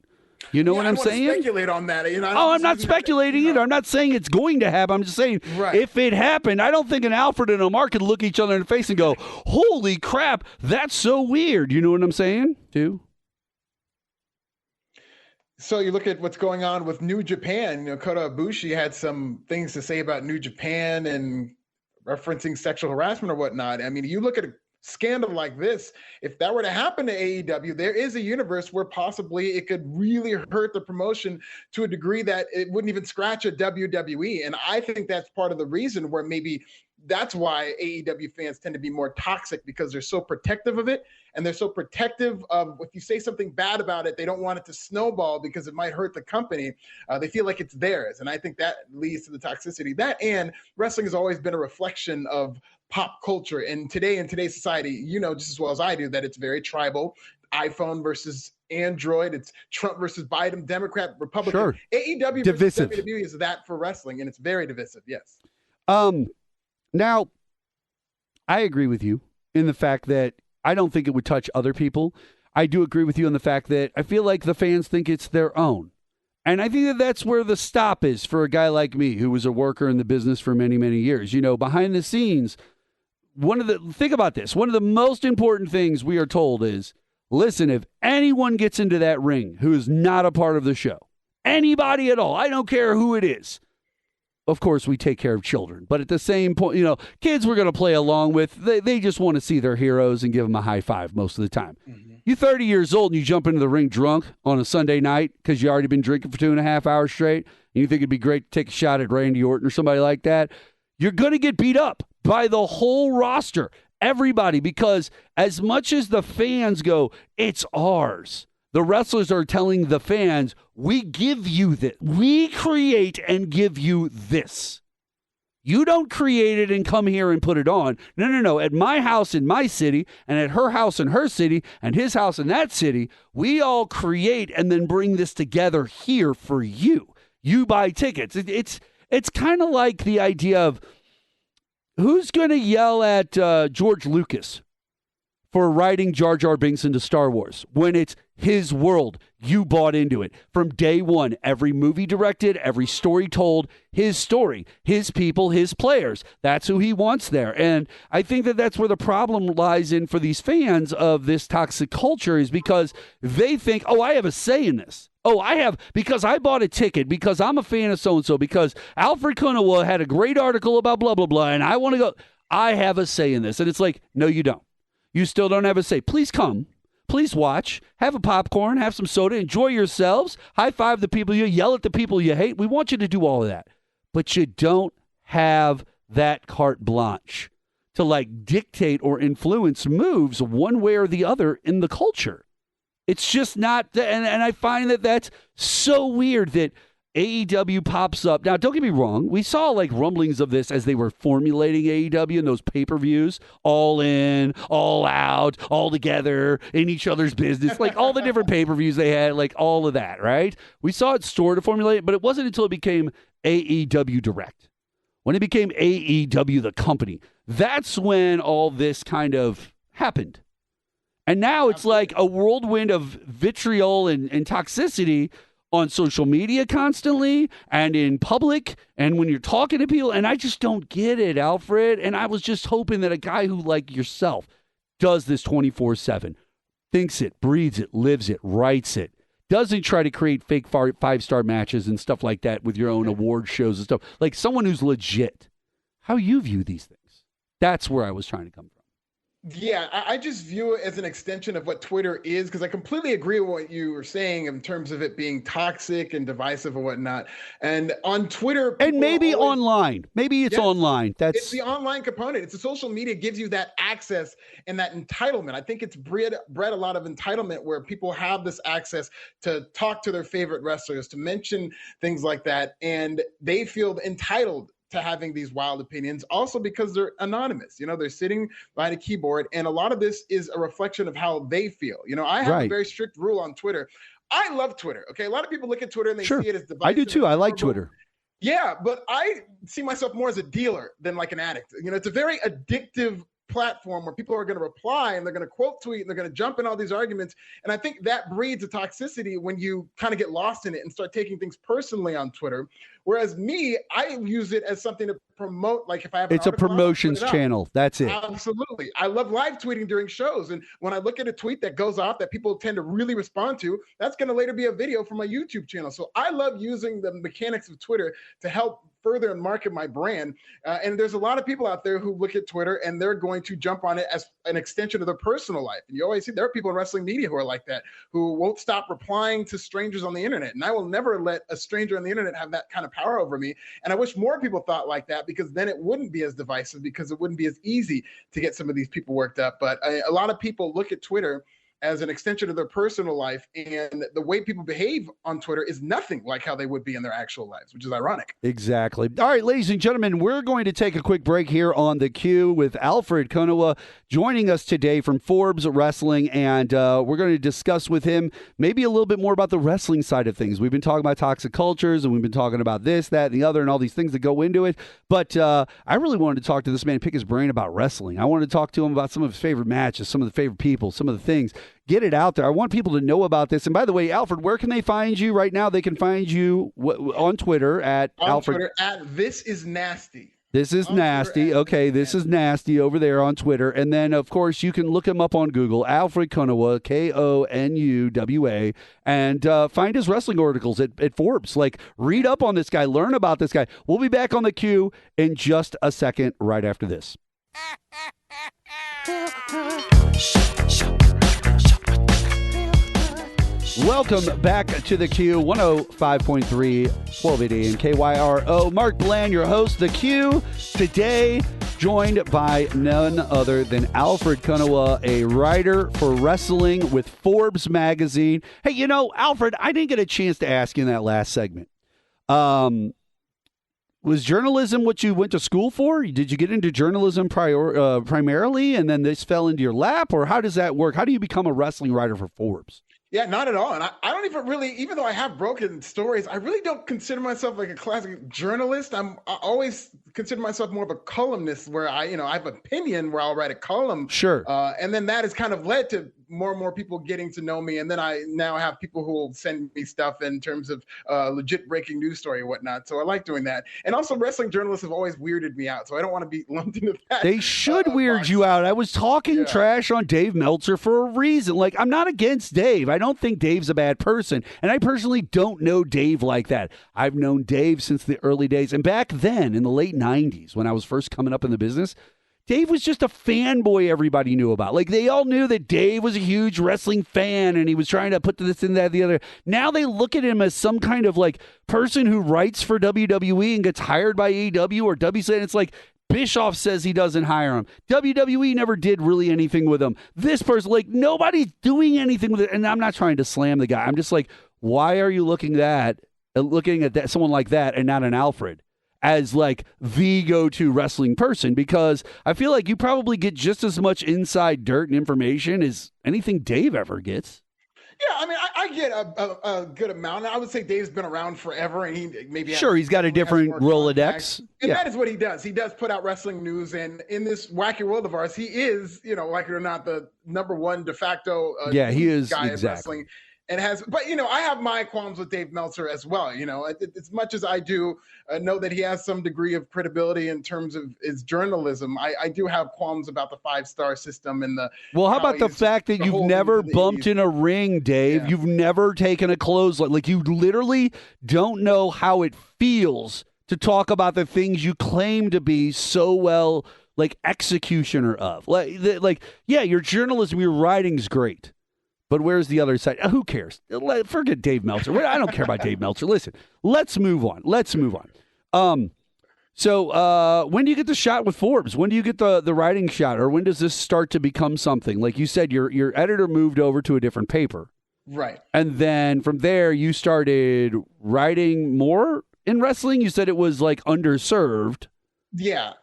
You know what I'm saying? I don't speculate on that. I'm not speculating either. I'm not saying it's going to happen. I'm just saying if it happened, I don't think an Alfred and a Mark could look each other in the face and go, holy crap, that's so weird. You know what I'm saying, too? So you look at what's going on with New Japan. Kota Ibushi had some things to say about New Japan and referencing sexual harassment or whatnot. I mean, you look at a scandal like this, if that were to happen to AEW, there is a universe where possibly it could really hurt the promotion to a degree that it wouldn't even scratch at WWE. And I think that's part of the reason where maybe that's why AEW fans tend to be more toxic, because they're so protective of it. And they're so protective of, if you say something bad about it, they don't want it to snowball because it might hurt the company. They feel like it's theirs. And I think that leads to the toxicity. That, and wrestling has always been a reflection of pop culture. And today, in today's society, you know just as well as I do that it's very tribal. iPhone versus Android. It's Trump versus Biden, Democrat, Republican. Sure. AEW divisive. versus WWE is that for wrestling, and it's very divisive, yes. Now, I agree with you in the fact that I don't think it would touch other people. I do agree with you on the fact that I feel like the fans think it's their own. And I think that that's where the stop is for a guy like me, who was a worker in the business for many, many years. You know, behind the scenes, think about this. One of the most important things we are told is, listen, if anyone gets into that ring who is not a part of the show, anybody at all, I don't care who it is, of course, we take care of children. But at the same point, kids we're going to play along with, they just want to see their heroes and give them a high five most of the time. Mm-hmm. You're 30 years old and you jump into the ring drunk on a Sunday night because you already been drinking for 2.5 hours straight, and you think it'd be great to take a shot at Randy Orton or somebody like that. You're going to get beat up by the whole roster, everybody, because as much as the fans go, it's ours, the wrestlers are telling the fans, we give you this. We create and give you this. You don't create it and come here and put it on. No. At my house in my city, and at her house in her city, and his house in that city, we all create and then bring this together here for you. You buy tickets. It's kind of like the idea of who's going to yell at George Lucas for writing Jar Jar Binks into Star Wars when it's his world. You bought into it. From day one, every movie directed, every story told, his story, his people, his players. That's who he wants there. And I think that that's where the problem lies in for these fans of this toxic culture, is because they think, oh, I have a say in this. Oh, I have, because I bought a ticket, because I'm a fan of so-and-so, because Alfred Konuwa had a great article about blah, blah, blah, and I want to go. I have a say in this. And it's like, no, you don't. You still don't have a say. Please come. Please watch. Have a popcorn. Have some soda. Enjoy yourselves. High five the people you yell at the people you hate. We want you to do all of that. But you don't have that carte blanche to dictate or influence moves one way or the other in the culture. It's just not. And I find that that's so weird that AEW pops up. Now, don't get me wrong. We saw rumblings of this as they were formulating AEW and those pay-per-views, all in, all out, all together, in each other's business, all the different pay-per-views they had, all of that, right? We saw it sort of formulate, but it wasn't until it became AEW Direct. When it became AEW the company, that's when all this kind of happened. And now it's like a whirlwind of vitriol and toxicity on social media constantly and in public and when you're talking to people. And I just don't get it, Alfred. And I was just hoping that a guy who, like yourself, does this 24/7, thinks it, breathes it, lives it, writes it, doesn't try to create fake five-star matches and stuff like that with your own award shows and stuff. Like someone who's legit. How you view these things. That's where I was trying to come from. Yeah, I just view it as an extension of what Twitter is, because I completely agree with what you were saying in terms of it being toxic and divisive and whatnot. And on Twitter, and maybe online, maybe it's online. It's the online component. It's the social media gives you that access and that entitlement. I think it's bred a lot of entitlement where people have this access to talk to their favorite wrestlers, to mention things like that, and they feel entitled to having these wild opinions, also because they're anonymous. They're sitting behind a keyboard, and a lot of this is a reflection of how they feel. I have a very strict rule on Twitter. I love Twitter. Okay, a lot of people look at Twitter and they see it as divisive. I do too. I like Twitter. Yeah, but I see myself more as a dealer than an addict. It's a very addictive platform where people are going to reply and they're going to quote tweet and they're going to jump in all these arguments. And I think that breeds a toxicity when you kind of get lost in it and start taking things personally on Twitter. Whereas me, I use it as something to promote. If I have it's a promotions channel. That's it. Absolutely. I love live tweeting during shows. And when I look at a tweet that goes off that people tend to really respond to, that's going to later be a video for my YouTube channel. So I love using the mechanics of Twitter to help further and market my brand. And there's a lot of people out there who look at Twitter and they're going to jump on it as an extension of their personal life. And you always see there are people in wrestling media who are like that, who won't stop replying to strangers on the internet. And I will never let a stranger on the internet have that kind of power over me. And I wish more people thought like that, because then it wouldn't be as divisive, because it wouldn't be as easy to get some of these people worked up. But a lot of people look at Twitter as an extension of their personal life, and the way people behave on Twitter is nothing like how they would be in their actual lives, which is ironic. Exactly. All right, ladies and gentlemen, we're going to take a quick break here on The Q with Alfred Konuwa joining us today from Forbes Wrestling, and we're going to discuss with him maybe a little bit more about the wrestling side of things. We've been talking about toxic cultures, and we've been talking about this, that, and the other, and all these things that go into it, but I really wanted to talk to this man, pick his brain about wrestling. I wanted to talk to him about some of his favorite matches, some of the favorite people, some of the things. Get it out there. I want people to know about this. And by the way, Alfred, where can they find you right now? They can find you on Twitter at Alfred. Twitter at This Is Nasty. This is nasty. Okay, this is nasty over there on Twitter. And then, of course, you can look him up on Google, Alfred Konuwa, Konuwa, and find his wrestling articles at Forbes. Like, read up on this guy, learn about this guy. We'll be back on the queue in just a second, right after this. Welcome back to the Q, 105.3, 1280 and KYRO. Mark Bland, your host, the Q. Today, joined by none other than Alfred Konuwa, a writer for wrestling with Forbes magazine. Hey, you know, Alfred, I didn't get a chance to ask you in that last segment. Was journalism what you went to school for? Did you get into journalism primarily, and then this fell into your lap, or how does that work? How do you become a wrestling writer for Forbes? Yeah, not at all. And I don't even really, even though I have broken stories, I really don't consider myself like a classic journalist. I always consider myself more of a columnist where I have opinion where I'll write a column. Sure. And then that has kind of led to more and more people getting to know me. And then I now have people who will send me stuff in terms of legit breaking news story and whatnot. So I like doing that. And also wrestling journalists have always weirded me out. So I don't want to be lumped into that. They should weird you out. I was talking trash on Dave Meltzer for a reason. Like, I'm not against Dave. I don't think Dave's a bad person. And I personally don't know Dave like that. I've known Dave since the early days. And back then, in the late 90s, when I was first coming up in the business, Dave was just a fanboy everybody knew about. Like, they all knew that Dave was a huge wrestling fan and he was trying to put this and that, the other. Now they look at him as some kind of, like, person who writes for WWE and gets hired by AEW or WC. It's like, Bischoff says he doesn't hire him. WWE never did really anything with him. This person, like, nobody's doing anything with it. And I'm not trying to slam the guy. I'm just like, why are you looking at that, someone like that and not an Alfred as like the go-to wrestling person? Because I feel like you probably get just as much inside dirt and information as anything Dave ever gets. Yeah, I mean, I get a good amount. I would say Dave's been around forever, and he maybe he's got a different Rolodex. And that is what he does. He does put out wrestling news, and in this wacky world of ours, he is, like it or not, the number one de facto he is guy exactly. in wrestling. And but I have my qualms with Dave Meltzer as well. As much as I do know that he has some degree of credibility in terms of his journalism, I do have qualms about the 5-star system and the. Well, how about the fact that you've never bumped in a ring, Dave? Yeah. You've never taken a clothesline. Like, you literally don't know how it feels to talk about the things you claim to be so well, like, executioner of. Your journalism, your writing's great. But where's the other side? Who cares? Forget Dave Meltzer. I don't care about Dave Meltzer. Listen, let's move on. So when do you get the shot with Forbes? When do you get the writing shot? Or when does this start to become something? Like you said, your editor moved over to a different paper. Right. And then from there, you started writing more in wrestling? You said it was, like, underserved. Yeah.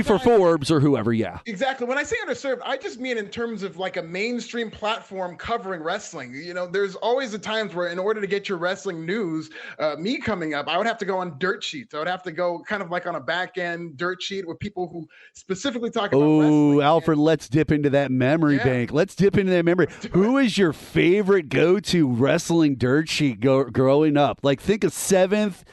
For Forbes or whoever, yeah. Exactly. When I say underserved, I just mean in terms of like a mainstream platform covering wrestling. There's always the times where in order to get your wrestling news, me coming up, I would have to go on dirt sheets. I would have to go kind of like on a back end dirt sheet with people who specifically talk about wrestling. Oh, Alfred, let's dip into that memory bank. Let's dip into that memory. Who is your favorite go-to wrestling dirt sheet growing up? Like, think of seventh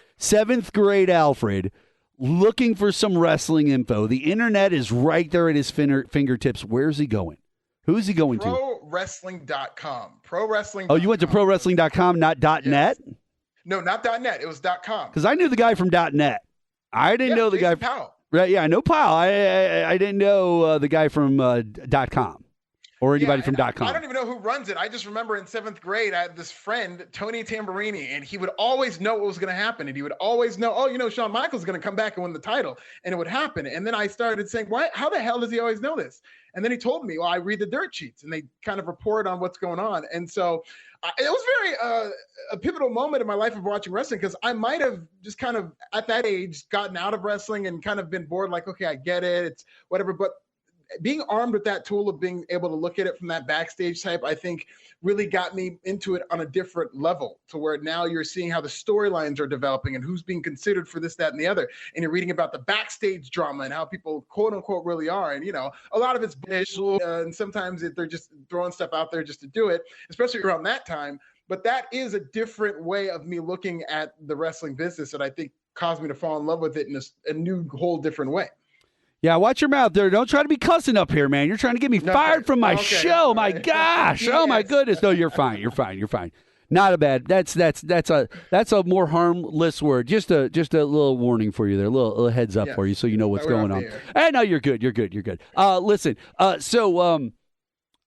grade Alfred looking for some wrestling info. The internet is right there at his fingertips. Where's he going? Who's he going to? ProWrestling.com. ProWrestling. Oh, you went to ProWrestling.com, not .net? No, not .net. It was .com. Because I knew the guy from .net. I didn't know the Jason guy. Powell. Right? Yeah, I know Powell. I didn't know the guy from .com. Or anybody from .com. I don't even know who runs it. I just remember in 7th grade, I had this friend, Tony Tamburini, and he would always know what was going to happen. And he would always know, Shawn Michaels is going to come back and win the title. And it would happen. And then I started saying, why? How the hell does he always know this? And then he told me, well, I read the dirt sheets and they kind of report on what's going on. And so it was very a pivotal moment in my life of watching wrestling, because I might have just kind of at that age gotten out of wrestling and kind of been bored, like, okay, I get it. It's whatever. But being armed with that tool of being able to look at it from that backstage type, I think really got me into it on a different level, to where now you're seeing how the storylines are developing and who's being considered for this, that, and the other. And you're reading about the backstage drama and how people, quote unquote, really are. And, a lot of it's visual, and sometimes they're just throwing stuff out there just to do it, especially around that time. But that is a different way of me looking at the wrestling business that I think caused me to fall in love with it in a new, whole different way. Yeah, watch your mouth there. Don't try to be cussing up here, man. You're trying to get me fired from my show. My gosh. Oh my goodness. No, you're fine. You're fine. Not a bad. That's a more harmless word. Just a little warning for you there. A little heads up for you so you know what's going on. Hey, no, you're good. Listen. So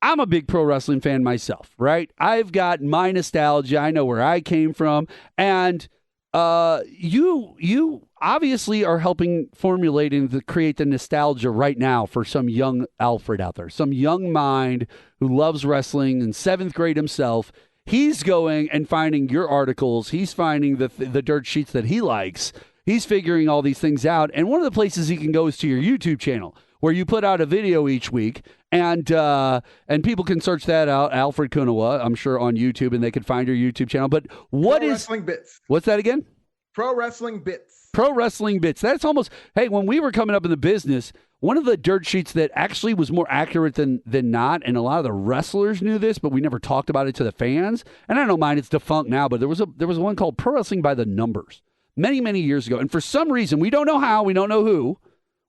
I'm a big pro wrestling fan myself, right? I've got my nostalgia. I know where I came from, and you obviously are helping formulate and create the nostalgia right now for some young Alfred out there, some young mind who loves wrestling in 7th grade himself. He's going and finding your articles. He's finding the dirt sheets that he likes. He's figuring all these things out. And one of the places he can go is to your YouTube channel, where you put out a video each week. And people can search that out, Alfred Konuwa, I'm sure, on YouTube, and they can find your YouTube channel. But Wrestling Bits. What's that again? Pro Wrestling Bits. Pro Wrestling Bits. That's almost, hey, when we were coming up in the business, one of the dirt sheets that actually was more accurate than not, and a lot of the wrestlers knew this, but we never talked about it to the fans. And I don't mind, it's defunct now, but there was one called Pro Wrestling by the Numbers many, many years ago. And for some reason, we don't know how, we don't know who,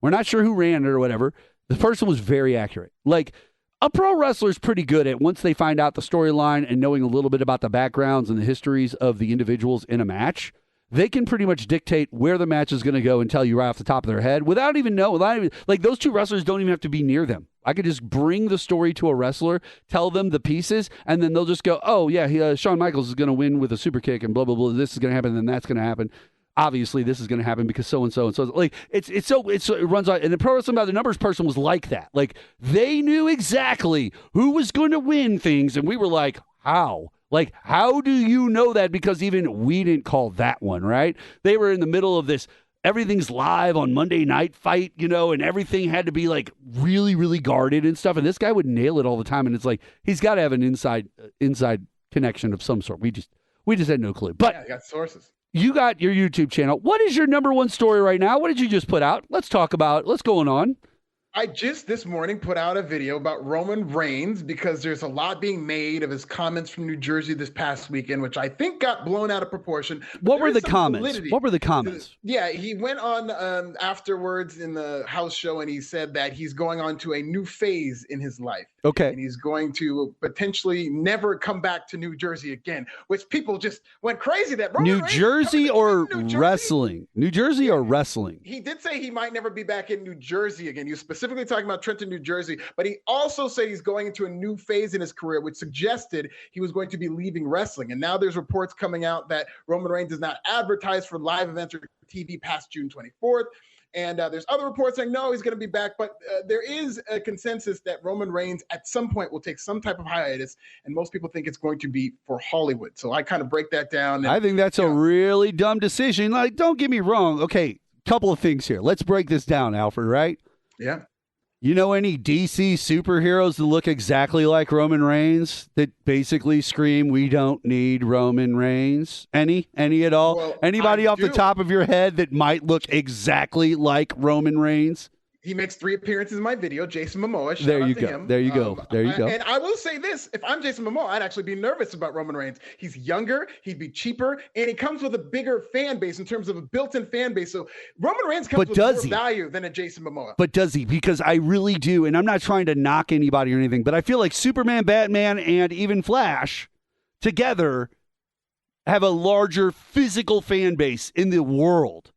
we're not sure who ran it or whatever, the person was very accurate. Like, a pro wrestler is pretty good at, once they find out the storyline and knowing a little bit about the backgrounds and the histories of the individuals in a match, they can pretty much dictate where the match is going to go and tell you right off the top of their head without even like, those two wrestlers don't even have to be near them. I could just bring the story to a wrestler, tell them the pieces, and then they'll just go, oh, yeah, Shawn Michaels is going to win with a super kick and blah, blah, blah. This is going to happen, and then that's going to happen. Obviously, this is going to happen because so-and-so and so. Like, it runs on. And the Pro Wrestling by the Numbers person was like that. Like, they knew exactly who was going to win things, and we were like, how? Like, how do you know that? Because even we didn't call that one, right? They were in the middle of this, everything's live on Monday Night Fight, and everything had to be, like, really, really guarded and stuff. And this guy would nail it all the time. And it's like, he's got to have an inside connection of some sort. We just had no clue. But I got sources. You got your YouTube channel. What is your number one story right now? What did you just put out? Let's talk about what's going on. I just this morning put out a video about Roman Reigns because there's a lot being made of his comments from New Jersey this past weekend, which I think got blown out of proportion. What were the comments? What were the comments? Yeah, he went on afterwards in the house show and he said that he's going on to a new phase in his life. Okay. And he's going to potentially never come back to New Jersey again, which people just went crazy that Roman New Reigns Jersey or New Jersey? Wrestling? New Jersey or wrestling? He did say he might never be back in New Jersey again. He was specifically talking about Trenton, New Jersey, but he also said he's going into a new phase in his career, which suggested he was going to be leaving wrestling. And now there's reports coming out that Roman Reigns does not advertise for live events or TV past June 24th. And there's other reports saying, no, he's going to be back. But there is a consensus that Roman Reigns at some point will take some type of hiatus. And most people think it's going to be for Hollywood. So I kind of break that down. And, I think that's a really dumb decision. Like, don't get me wrong. Okay, couple of things here. Let's break this down, Alfred, right? Yeah. You know any DC superheroes that look exactly like Roman Reigns that basically scream, we don't need Roman Reigns? Any at all? Well, Anybody off the top of your head that might look exactly like Roman Reigns? He makes 3 appearances in my video, Jason Momoa. There you go. There you go. There you go. And I will say this, if I'm Jason Momoa, I'd actually be nervous about Roman Reigns. He's younger, he'd be cheaper, and he comes with a bigger fan base in terms of a built-in fan base. So Roman Reigns comes with more value than a Jason Momoa. But does he? Because I really do, and I'm not trying to knock anybody or anything, but I feel like Superman, Batman, and even Flash together have a larger physical fan base in the world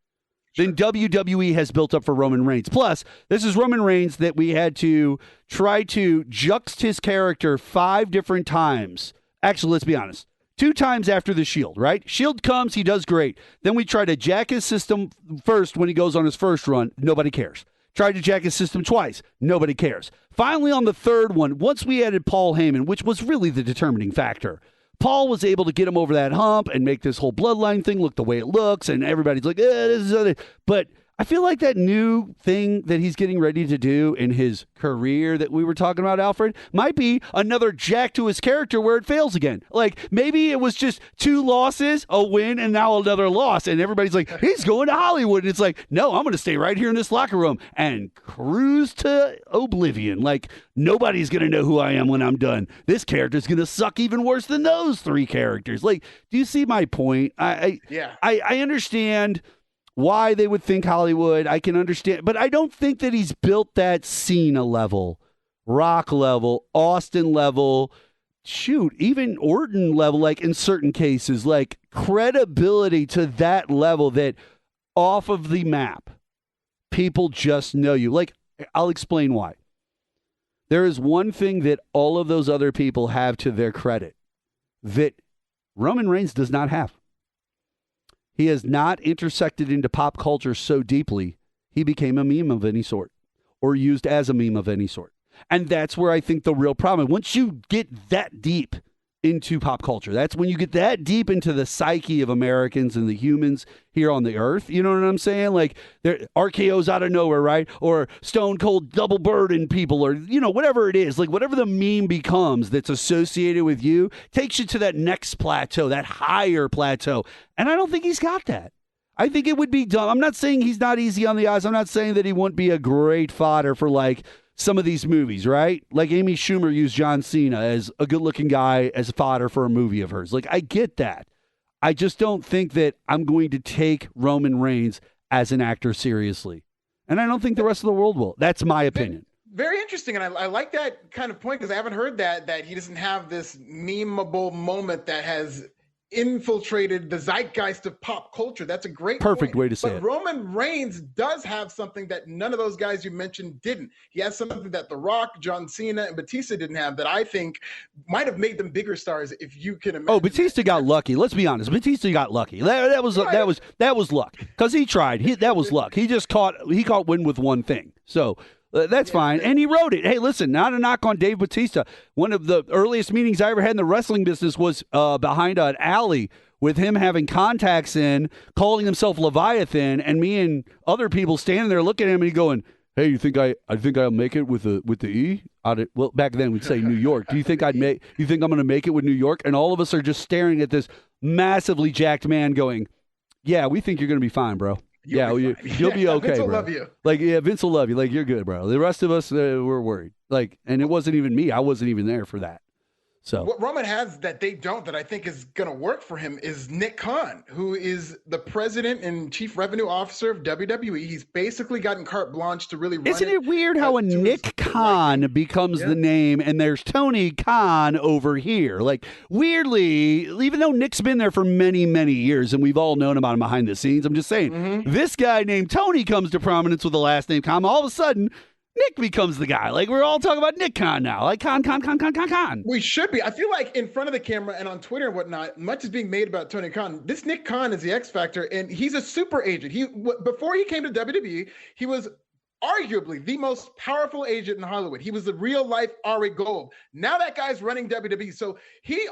than WWE has built up for Roman Reigns. Plus, this is Roman Reigns that we had to try to juxt his character 5 different times. Actually, let's be honest. 2 times after the Shield, right? Shield comes, he does great. Then we try to jack his system first when he goes on his first run. Nobody cares. Tried to jack his system twice. Nobody cares. Finally, on the third one, once we added Paul Heyman, which was really the determining factor, Paul was able to get him over that hump and make this whole bloodline thing look the way it looks, and everybody's like, this is other. But I feel like that new thing that he's getting ready to do in his career that we were talking about, Alfred, might be another jack to his character where it fails again. Like, maybe it was just 2 losses, a win, and now another loss. And everybody's like, he's going to Hollywood. And it's like, no, I'm going to stay right here in this locker room and cruise to oblivion. Like, nobody's going to know who I am when I'm done. This character's going to suck even worse than those 3 characters. Like, do you see my point? I understand why they would think Hollywood. I can understand, but I don't think that he's built that Cena level, Rock level, Austin level, shoot, even Orton level, like in certain cases, like credibility to that level that off of the map, people just know you. Like, I'll explain why. There is one thing that all of those other people have to their credit that Roman Reigns does not have. He has not intersected into pop culture so deeply, he became a meme of any sort or used as a meme of any sort. And that's where I think the real problem. Once you get that deep into pop culture, that's when you get that deep into the psyche of Americans and the humans here on the earth. You know what I'm saying? Like, RKO's out of nowhere, right? Or Stone Cold double burden people, or, you know, whatever it is. Like, whatever the meme becomes that's associated with you takes you to that next plateau, that higher plateau. And I don't think he's got that. I think it would be dumb. I'm not saying he's not easy on the eyes. I'm not saying that he wouldn't be a great fodder for, like, some of these movies, right? Like Amy Schumer used John Cena as a good-looking guy as fodder for a movie of hers. Like, I get that. I just don't think that I'm going to take Roman Reigns as an actor seriously. And I don't think the rest of the world will. That's my opinion. Very interesting, and I like that kind of point because I haven't heard that he doesn't have this memeable moment that has infiltrated the zeitgeist of pop culture. That's a great perfect point. way to say it. But Roman Reigns does have something that none of those guys you mentioned didn't. He has something that The Rock, John Cena, and Batista didn't have that I think might have made them bigger stars, if you can imagine. Oh, Batista got lucky. Let's be honest. Batista got lucky. That was luck because he tried. That was luck. He caught wind with one thing. So. That's fine. And he wrote it. Hey, listen, not a knock on Dave Bautista. One of the earliest meetings I ever had in the wrestling business was behind an alley with him having contacts in, calling himself Leviathan, and me and other people standing there looking at him and he going, hey, you think I'll make it with the E? Well, back then we'd say New York. Do you think you think I'm going to make it with New York? And all of us are just staring at this massively jacked man going, yeah, we think you're going to be fine, bro. You'll be okay, Vince will bro. love you. Like, yeah, Vince will love you. Like, you're good, bro. The rest of us, we're worried. Like, and it wasn't even me. I wasn't even there for that. So what Roman has that they don't, that I think is going to work for him, is Nick Khan, who is the president and chief revenue officer of WWE. He's basically gotten carte blanche to really run Isn't it weird how a Nick Khan becomes the name and there's Tony Khan over here? Like, weirdly, even though Nick's been there for many, many years and we've all known about him behind the scenes, I'm just saying, this guy named Tony comes to prominence with the last name Khan. All of a sudden, Nick becomes the guy. Like, we're all talking about Nick Khan now. Like, Khan. We should be. I feel like in front of the camera and on Twitter and whatnot, much is being made about Tony Khan. This Nick Khan is the X Factor, and he's a super agent. Before he came to WWE, he was arguably the most powerful agent in Hollywood. He was the real life Ari Gold. Now that guy's running WWE. So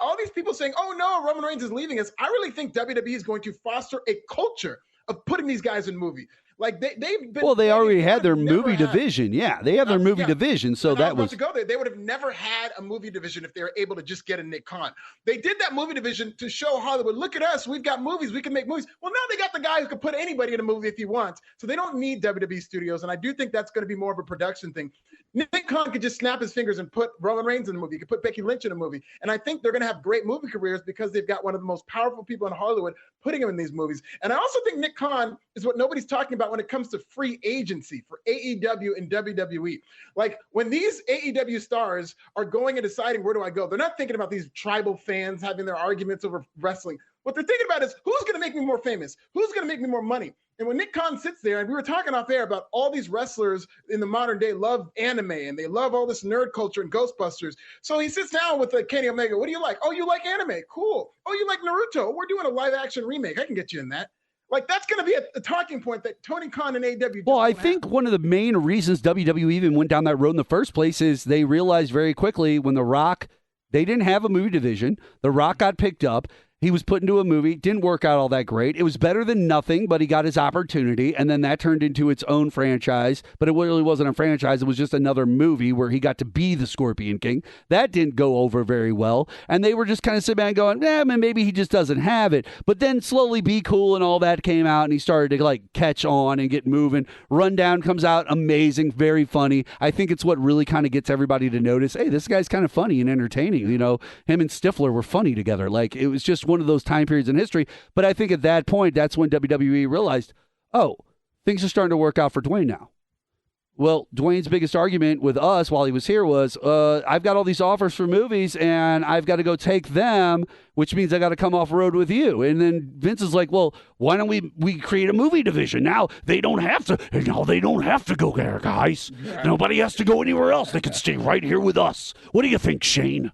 all these people saying, oh no, Roman Reigns is leaving us. I really think WWE is going to foster a culture of putting these guys in movies. Like they've been. Well, they already had their movie division. Yeah, they have their movie division. So that was to go there. They would have never had a movie division if they were able to just get a Nick Khan. They did that movie division to show Hollywood, look at us, we've got movies, we can make movies. Well, now they got the guy who can put anybody in a movie if he wants. So they don't need WWE studios, and I do think that's going to be more of a production thing. Nick Khan could just snap his fingers and put Roman Reigns in a movie. He could put Becky Lynch in a movie. And I think they're going to have great movie careers because they've got one of the most powerful people in Hollywood putting them in these movies. And I also think Nick Khan is what nobody's talking about when it comes to free agency for AEW and WWE. Like, when these AEW stars are going and deciding, where do I go? They're not thinking about these tribal fans having their arguments over wrestling. What they're thinking about is, who's going to make me more famous? Who's going to make me more money? And when Nick Khan sits there, and we were talking off air about all these wrestlers in the modern day love anime, and they love all this nerd culture and Ghostbusters. So he sits down with Kenny Omega. What do you like? Oh, you like anime? Cool. Oh, you like Naruto? We're doing a live action remake. I can get you in that. Like, that's going to be a talking point that Tony Khan and AEW. Well, I think one of the main reasons WWE even went down that road in the first place is they realized very quickly when The Rock, they didn't have a movie division. The Rock got picked up. He was put into a movie, didn't work out all that great. It was better than nothing, but he got his opportunity, and then that turned into its own franchise. But it really wasn't a franchise. It was just another movie where he got to be the Scorpion King. That didn't go over very well, and they were just kind of sitting back going, maybe he just doesn't have it. But then slowly Be Cool and all that came out, and he started to, like, catch on and get moving. Rundown comes out, amazing, very funny. I think it's what really kind of gets everybody to notice, hey, this guy's kind of funny and entertaining. You know, him and Stifler were funny together. Like, it was just one of those time periods in history. But I think at that point, that's when WWE realized, oh, things are starting to work out for Dwayne now. Well, Dwayne's biggest argument with us while he was here was, I've got all these offers for movies, and I've got to go take them, which means I got to come off road with you. And then Vince is like, well, why don't we create a movie division? Now they don't have to go there, guys. Nobody has to go anywhere else. They can stay right here with us. What do you think, Shane?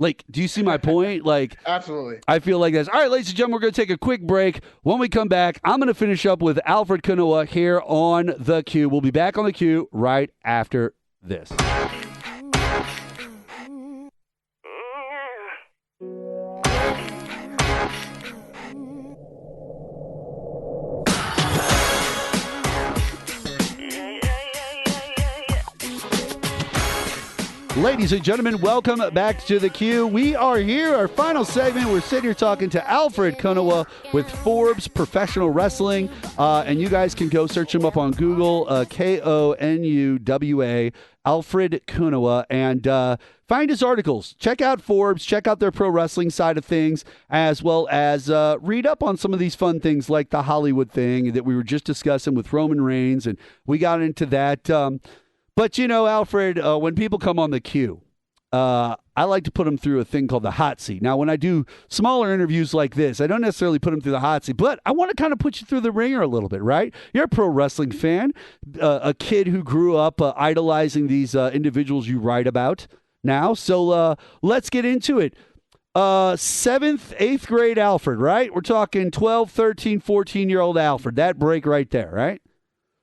Like, do you see my point? Like, absolutely. I feel like that's all right, ladies and gentlemen. We're going to take a quick break. When we come back, I'm going to finish up with Alfred Konuwa here on The Q. We'll be back on The Q right after this. Ladies and gentlemen, welcome back to The Q. We are here, our final segment. We're sitting here talking to Alfred Konuwa with Forbes Professional Wrestling. And you guys can go search him up on Google, Konuwa, Alfred Konuwa, and find his articles. Check out Forbes, check out their pro wrestling side of things, as well as read up on some of these fun things like the Hollywood thing that we were just discussing with Roman Reigns, and we got into that. But, you know, Alfred, when people come on The Q, I like to put them through a thing called the hot seat. Now, when I do smaller interviews like this, I don't necessarily put them through the hot seat, but I want to kind of put you through the ringer a little bit, right? You're a pro wrestling fan, a kid who grew up idolizing these individuals you write about now. So let's get into it. 7th, 8th grade Alfred, right? We're talking 12, 13, 14-year-old Alfred. That break right there, right?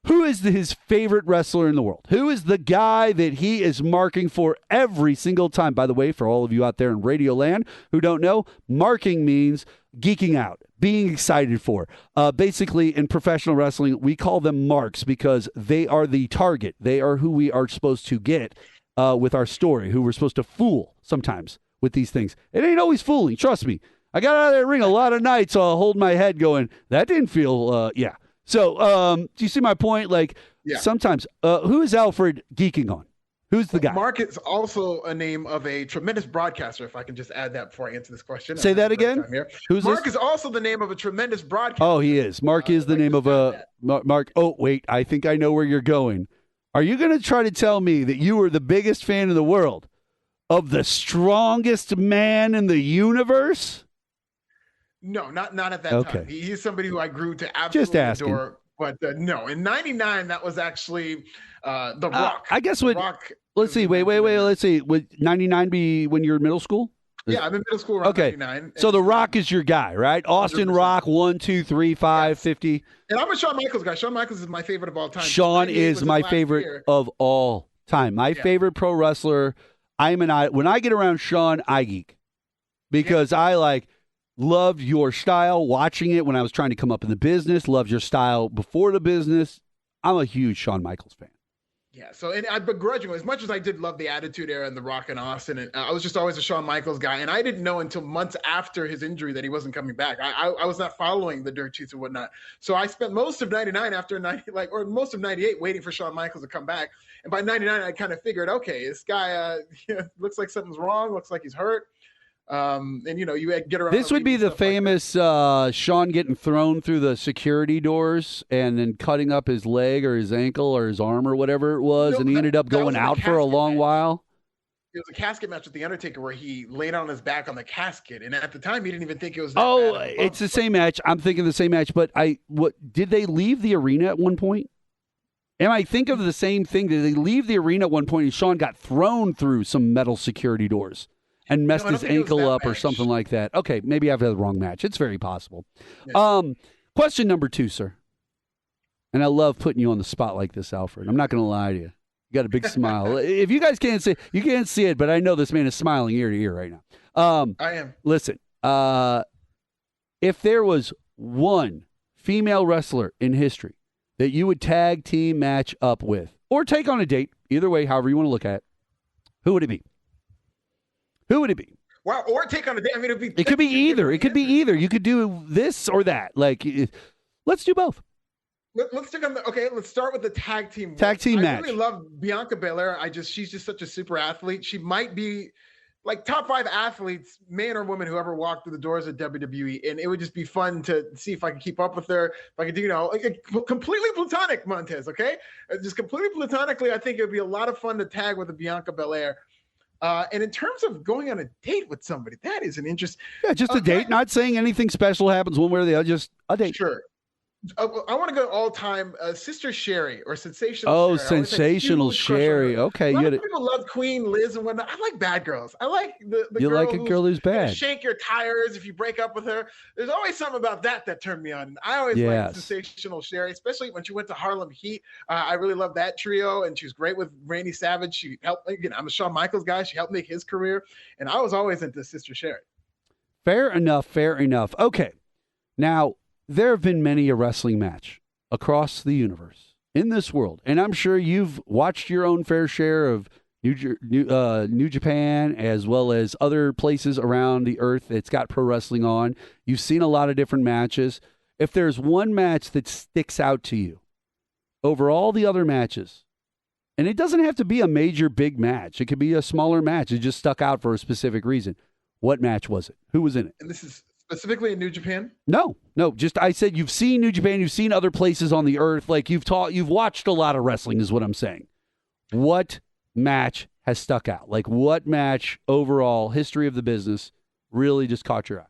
Who is his favorite wrestler in the world? Who is the guy that he is marking for every single time? By the way, for all of you out there in Radio Land who don't know, marking means geeking out, being excited for. Basically, in professional wrestling, we call them marks because they are the target. They are who we are supposed to get with our story, who we're supposed to fool sometimes with these things. It ain't always fooling, trust me. I got out of that ring a lot of nights holding my head going, that didn't feel, yeah. So, do you see my point? Like, sometimes, who is Alfred geeking on? Who's the guy? Mark is also a name of a tremendous broadcaster, if I can just add that before I answer this question. Say that again? Who's Mark this? Is also the name of a tremendous broadcaster. Oh, he is. Mark is the name of a... Mark. Oh, wait. I think I know where you're going. Are you going to try to tell me that you were the biggest fan in the world of the strongest man in the universe? No, not at that time. He's somebody who I grew to absolutely adore. But no, in '99, that was actually The Rock. I guess what. Let's see. Wait. Let's see. Would '99 be when you're in middle school? Yeah, I'm in middle school around '99. So The Rock is your guy, right? Austin 100%. Rock, 1, 2, 3, 5, 50. And I'm a Shawn Michaels guy. Shawn Michaels is my favorite of all time. Shawn is my favorite of all time. My favorite pro wrestler. When I get around Shawn, I geek because I loved your style, watching it when I was trying to come up in the business, loved your style before the business. I'm a huge Shawn Michaels fan. Yeah, so and I begrudgingly, as much as I did love the Attitude Era and The Rock and Austin, and I was just always a Shawn Michaels guy, and I didn't know until months after his injury that he wasn't coming back. I was not following the dirt sheets and whatnot, so I spent most of '99 after or most of '98 waiting for Shawn Michaels to come back, and by '99 I kind of figured, okay, this guy looks like something's wrong, looks like he's hurt. And you get around. This would be the famous Shawn getting thrown through the security doors and then cutting up his leg or his ankle or his arm or whatever it was, and he ended up going out for a long while. It was a casket match with The Undertaker where he laid on his back on the casket, and at the time he didn't even think it was. It's the same match. I'm thinking the same match, but did they leave the arena at one point? Am I think of the same thing? Did they leave the arena at one point and Shawn got thrown through some metal security doors? And messed his ankle up or something like that. Okay, maybe I've had the wrong match. It's very possible. Yeah. Question number 2, sir. And I love putting you on the spot like this, Alfred. I'm not going to lie to you. You got a big smile. If you guys can't see, you can't see it, but I know this man is smiling ear to ear right now. I am. Listen, if there was one female wrestler in history that you would tag team match up with or take on a date, either way, however you want to look at it, who would it be? Who would it be? Wow, or take on a day. I mean, it could be either. It could be either. You could do this or that. Let's do both. Let's take on let's start with the tag team. Tag team match. I really love Bianca Belair. She's just such a super athlete. She might be like top 5 athletes, man or woman, whoever walked through the doors at WWE, and it would just be fun to see if I could keep up with her, if I could do, like completely platonic, Montez, okay? Just completely platonically, I think it would be a lot of fun to tag with a Bianca Belair. And in terms of going on a date with somebody, that is an interest. Yeah, just a date, not saying anything special happens one way or the other, just a date. Sure. I want to go all time Sister Sherry or Sensational Sherry. Oh, Sensational Sherry. Okay. A lot of people love Queen Liz and whatnot. I like bad girls. I like the you girl like a girl who's bad. Shake your tires if you break up with her. There's always something about that turned me on. I always liked Sensational Sherry, especially when she went to Harlem Heat. I really love that trio, and she was great with Randy Savage. She helped. Again, I'm a Shawn Michaels guy. She helped make his career, and I was always into Sister Sherry. Fair enough. Fair enough. Okay. Now, there have been many a wrestling match across the universe in this world, and I'm sure you've watched your own fair share of New Japan as well as other places around the earth that's got pro wrestling on. You've seen a lot of different matches. If there's one match that sticks out to you over all the other matches, and it doesn't have to be a major big match, it could be a smaller match, it just stuck out for a specific reason. What match was it? Who was in it? And this is specifically in New Japan? No. Just I said you've seen New Japan, you've seen other places on the earth, like you've watched a lot of wrestling is what I'm saying. What match has stuck out? Like what match overall, history of the business, really just caught your eye?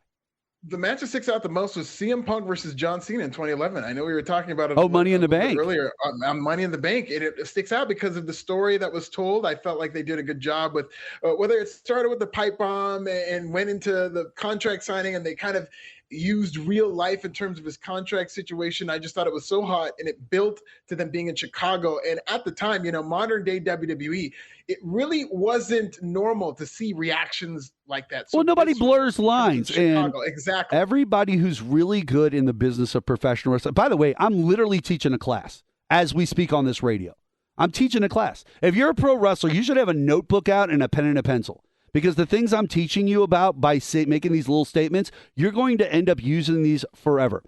The match that sticks out the most was CM Punk versus John Cena in 2011. I know we were talking about it. Money in the Bank earlier on Money in the Bank. It sticks out because of the story that was told. I felt like they did a good job with whether it started with the pipe bomb and went into the contract signing, and they kind of used real life in terms of his contract situation. I just thought it was so hot, and it built to them being in Chicago. And at the time, modern day WWE, it really wasn't normal to see reactions like that. So nobody blurs lines. And exactly. Everybody who's really good in the business of professional wrestling. By the way, I'm literally teaching a class as we speak on this radio. I'm teaching a class. If you're a pro wrestler, you should have a notebook out and a pen and a pencil. Because the things I'm teaching you about by making these little statements, you're going to end up using these forever.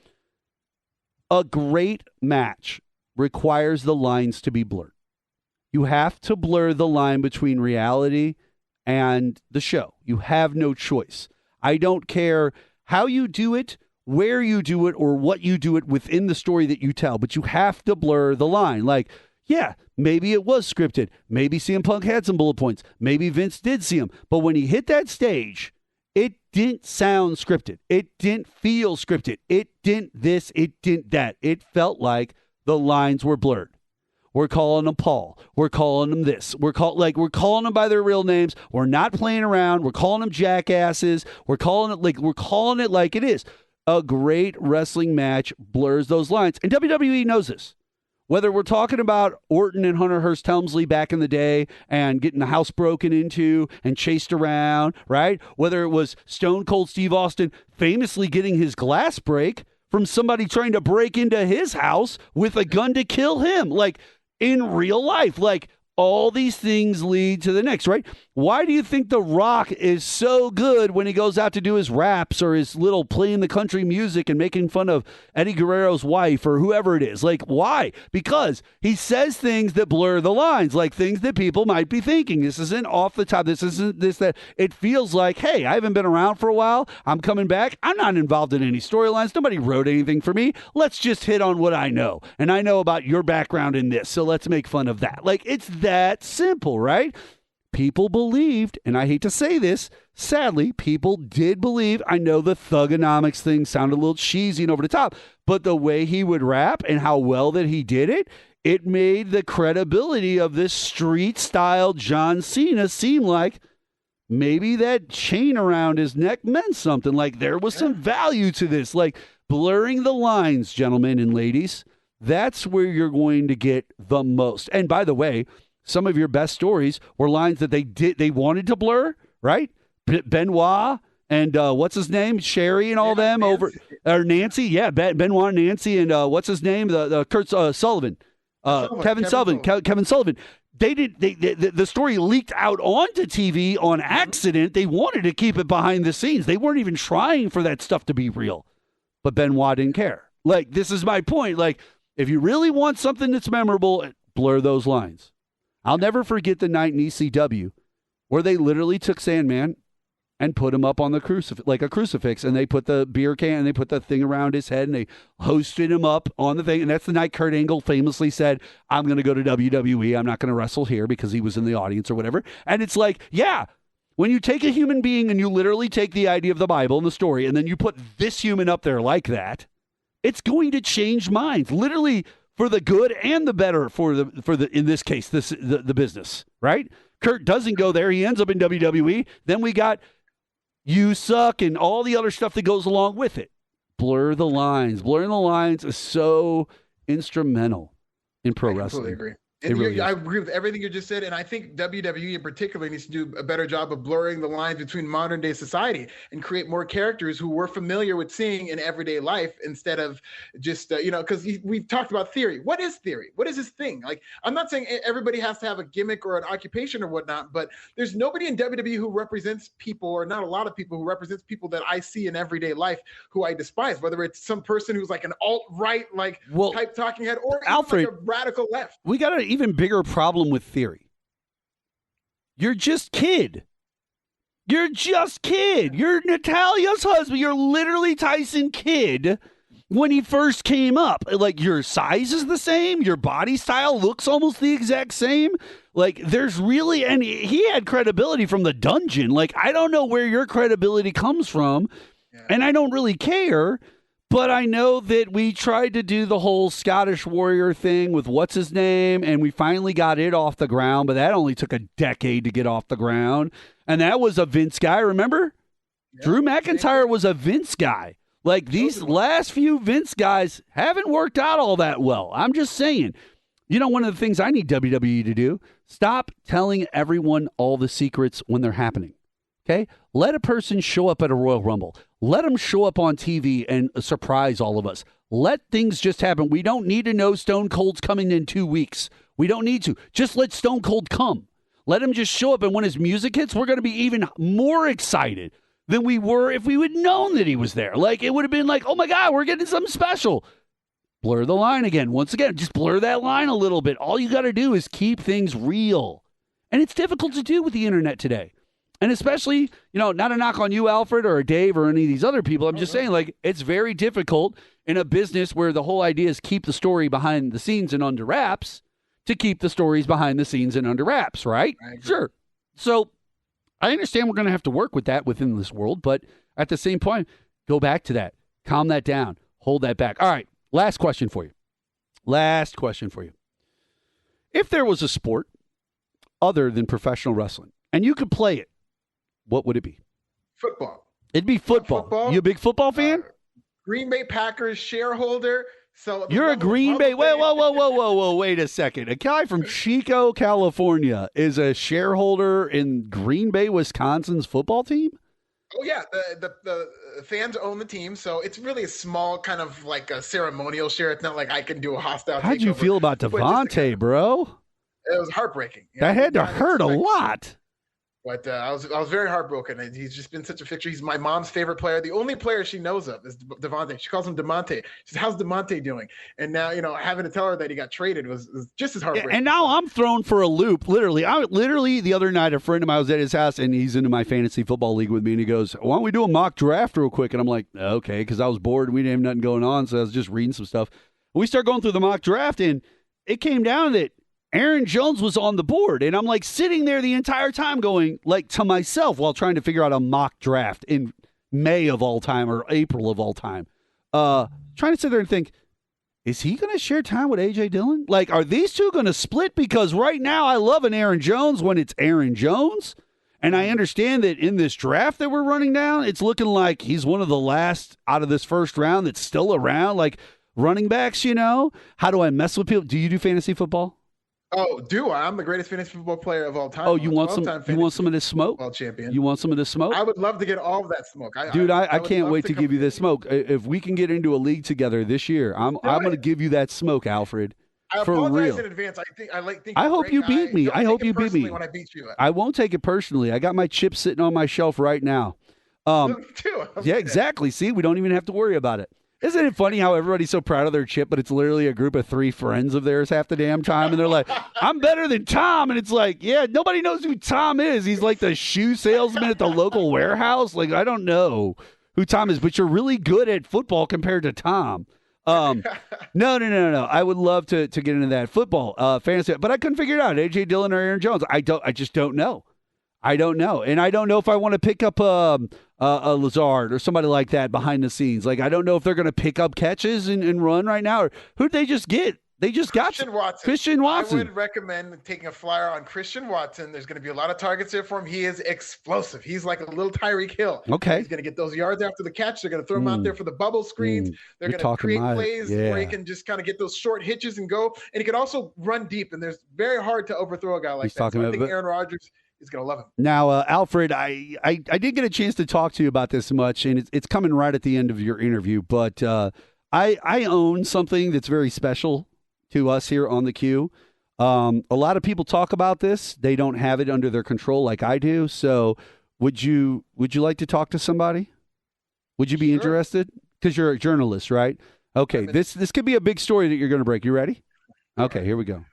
A great match requires the lines to be blurred. You have to blur the line between reality and the show. You have no choice. I don't care how you do it, where you do it, or what you do it within the story that you tell, but you have to blur the line. Like, yeah, maybe it was scripted. Maybe CM Punk had some bullet points. Maybe Vince did see him. But when he hit that stage, it didn't sound scripted. It didn't feel scripted. It didn't this, it didn't that. It felt like the lines were blurred. We're calling them Paul. We're calling them this. We're calling them by their real names. We're not playing around. We're calling them jackasses. We're calling it like it is. A great wrestling match blurs those lines. And WWE knows this. Whether we're talking about Orton and Hunter Hearst Helmsley back in the day and getting the house broken into and chased around, right? Whether it was Stone Cold Steve Austin famously getting his glass break from somebody trying to break into his house with a gun to kill him, like in real life, like all these things lead to the next, right? Why do you think The Rock is so good when he goes out to do his raps or his little playing the country music and making fun of Eddie Guerrero's wife or whoever it is? Like, why? Because he says things that blur the lines, like things that people might be thinking. This isn't off the top. This isn't this, that. It feels like, hey, I haven't been around for a while. I'm coming back. I'm not involved in any storylines. Nobody wrote anything for me. Let's just hit on what I know. And I know about your background in this, so let's make fun of that. Like, it's that simple, right? People believed, and I hate to say this, sadly, people did believe. I know the thugonomics thing sounded a little cheesy and over the top, but the way he would rap and how well that he did it, it made the credibility of this street-style John Cena seem like maybe that chain around his neck meant something. Like there was some value to this. Like blurring the lines, gentlemen and ladies, that's where you're going to get the most. And by the way, some of your best stories were lines that they wanted to blur, right? Benoit and what's his name, Sherry and all them Nancy. Over or Nancy, yeah, Benoit, Nancy, and what's his name, the Kurt Sullivan, Kevin Sullivan. The story leaked out onto TV on accident. They wanted to keep it behind the scenes. They weren't even trying for that stuff to be real, but Benoit didn't care. Like this is my point. Like if you really want something that's memorable, blur those lines. I'll never forget the night in ECW where they literally took Sandman and put him up on the like a crucifix, and they put the beer can and they put the thing around his head and they hosted him up on the thing. And that's the night Kurt Angle famously said, I'm going to go to WWE. I'm not going to wrestle here, because he was in the audience or whatever. And it's like, yeah, when you take a human being and you literally take the idea of the Bible and the story, and then you put this human up there like that, it's going to change minds, literally for the good and the better for the in this case, the business, right? Kurt doesn't go there. He ends up in WWE. Then we got You Suck and all the other stuff that goes along with it. Blur the lines. Blurring the lines is so instrumental in pro wrestling. I completely agree. And I agree with everything you just said, and I think WWE in particular needs to do a better job of blurring the lines between modern day society and create more characters who we're familiar with seeing in everyday life, instead of just because we've talked about theory. What is theory? What is this thing? Like, I'm not saying everybody has to have a gimmick or an occupation or whatnot, but there's nobody in WWE who represents people, or not a lot of people who represents people that I see in everyday life who I despise, whether it's some person who's like an alt-right type talking head, or Alfred, like a radical left. We got an even bigger problem with theory. You're just Kid. You're just Kid. You're Natalia's husband. You're literally Tyson Kidd when he first came up. Like, your size is the same. Your body style looks almost the exact same. Like, there's really, and he had credibility from the dungeon. Like, I don't know where your credibility comes from, and I don't really care. But I know that we tried to do the whole Scottish Warrior thing with what's his name, and we finally got it off the ground, but that only took a decade to get off the ground. And that was a Vince guy, remember? Yeah. Drew McIntyre was a Vince guy. Like, these last few Vince guys haven't worked out all that well. I'm just saying. One of the things I need WWE to do, stop telling everyone all the secrets when they're happening. Okay? Let a person show up at a Royal Rumble. Let them show up on TV and surprise all of us. Let things just happen. We don't need to know Stone Cold's coming in 2 weeks. We don't need to. Just let Stone Cold come. Let him just show up, and when his music hits, we're going to be even more excited than we were if we would known that he was there. Like, it would have been like, oh my God, we're getting something special. Blur the line again. Once again, just blur that line a little bit. All you got to do is keep things real. And it's difficult to do with the internet today. And especially, not a knock on you, Alfred, or Dave, or any of these other people. I'm just saying, like, it's very difficult in a business where the whole idea is keep the story behind the scenes and under wraps to keep the stories behind the scenes and under wraps, right? Sure. So I understand we're going to have to work with that within this world, but at the same point, go back to that. Calm that down. Hold that back. All right, last question for you. If there was a sport other than professional wrestling, and you could play it, what would it be? Football. It'd be football. You a big football fan? Green Bay Packers shareholder. So you're a Green Bay. Whoa. Wait a second. A guy from Chico, California is a shareholder in Green Bay, Wisconsin's football team? Oh, yeah. The fans own the team. So it's really a small kind of like a ceremonial share. It's not like I can do a hostile. How'd you feel about Devontae, bro? It was heartbreaking. That had to hurt a lot. But I was very heartbroken. He's just been such a fixture. He's my mom's favorite player. The only player she knows of is Devontae. She calls him Demonte. She says, "How's Demonte doing?" And now, having to tell her that he got traded was just as heartbreaking. And now I'm thrown for a loop. Literally, the other night, a friend of mine was at his house, and he's into my fantasy football league with me, and he goes, "Why don't we do a mock draft real quick?" And I'm like, "Okay," because I was bored. We didn't have nothing going on, so I was just reading some stuff. We start going through the mock draft, and it came down that Aaron Jones was on the board, and I'm like sitting there the entire time going like to myself while trying to figure out a mock draft in May of all time or April of all time. Trying to sit there and think, is he going to share time with A.J. Dillon? Like, are these two going to split? Because right now I love an Aaron Jones when it's Aaron Jones, and I understand that in this draft that we're running down, it's looking like he's one of the last out of this first round that's still around, like running backs, How do I mess with people? Do you do fantasy football? Oh, do I? I'm the greatest fantasy football player of all time. Oh, you want some of this smoke? World champion. You want some of this smoke? I would love to get all of that smoke. I can't wait to give you this smoke. If we can get into a league together this year, I'm going to give you that smoke, Alfred. I apologize in advance. I hope you beat me. I hope you beat me. When I beat you. I won't take it personally. I got my chips sitting on my shelf right now. Yeah, exactly. See, we don't even have to worry about it. Isn't it funny how everybody's so proud of their chip, but it's literally a group of 3 friends of theirs half the damn time, and they're like, I'm better than Tom. And it's like, yeah, nobody knows who Tom is. He's like the shoe salesman at the local warehouse. Like, I don't know who Tom is, but you're really good at football compared to Tom. No. I would love to get into that football fantasy, but I couldn't figure it out. A.J. Dillon or Aaron Jones. I just don't know. I don't know. And I don't know if I want to pick up a Lazard or somebody like that behind the scenes. Like, I don't know if they're going to pick up catches and run right now. Or who'd they just get? They just got Christian Watson. I would recommend taking a flyer on Christian Watson. There's going to be a lot of targets there for him. He is explosive. He's like a little Tyreek Hill. Okay. He's going to get those yards after the catch. They're going to throw him out there for the bubble screens. They're going to create plays where he can just kind of get those short hitches and go. And he can also run deep. And there's very hard to overthrow a guy like that. So I think Aaron Rodgers is going to love him. Now, Alfred, I didn't get a chance to talk to you about this much, and it's coming right at the end of your interview, but I own something that's very special to us here on the Q. A lot of people talk about this. They don't have it under their control like I do. So would you like to talk to somebody? Would you be interested? Because you're a journalist, right? Okay, this could be a big story that you're going to break. You ready? Okay, here we go.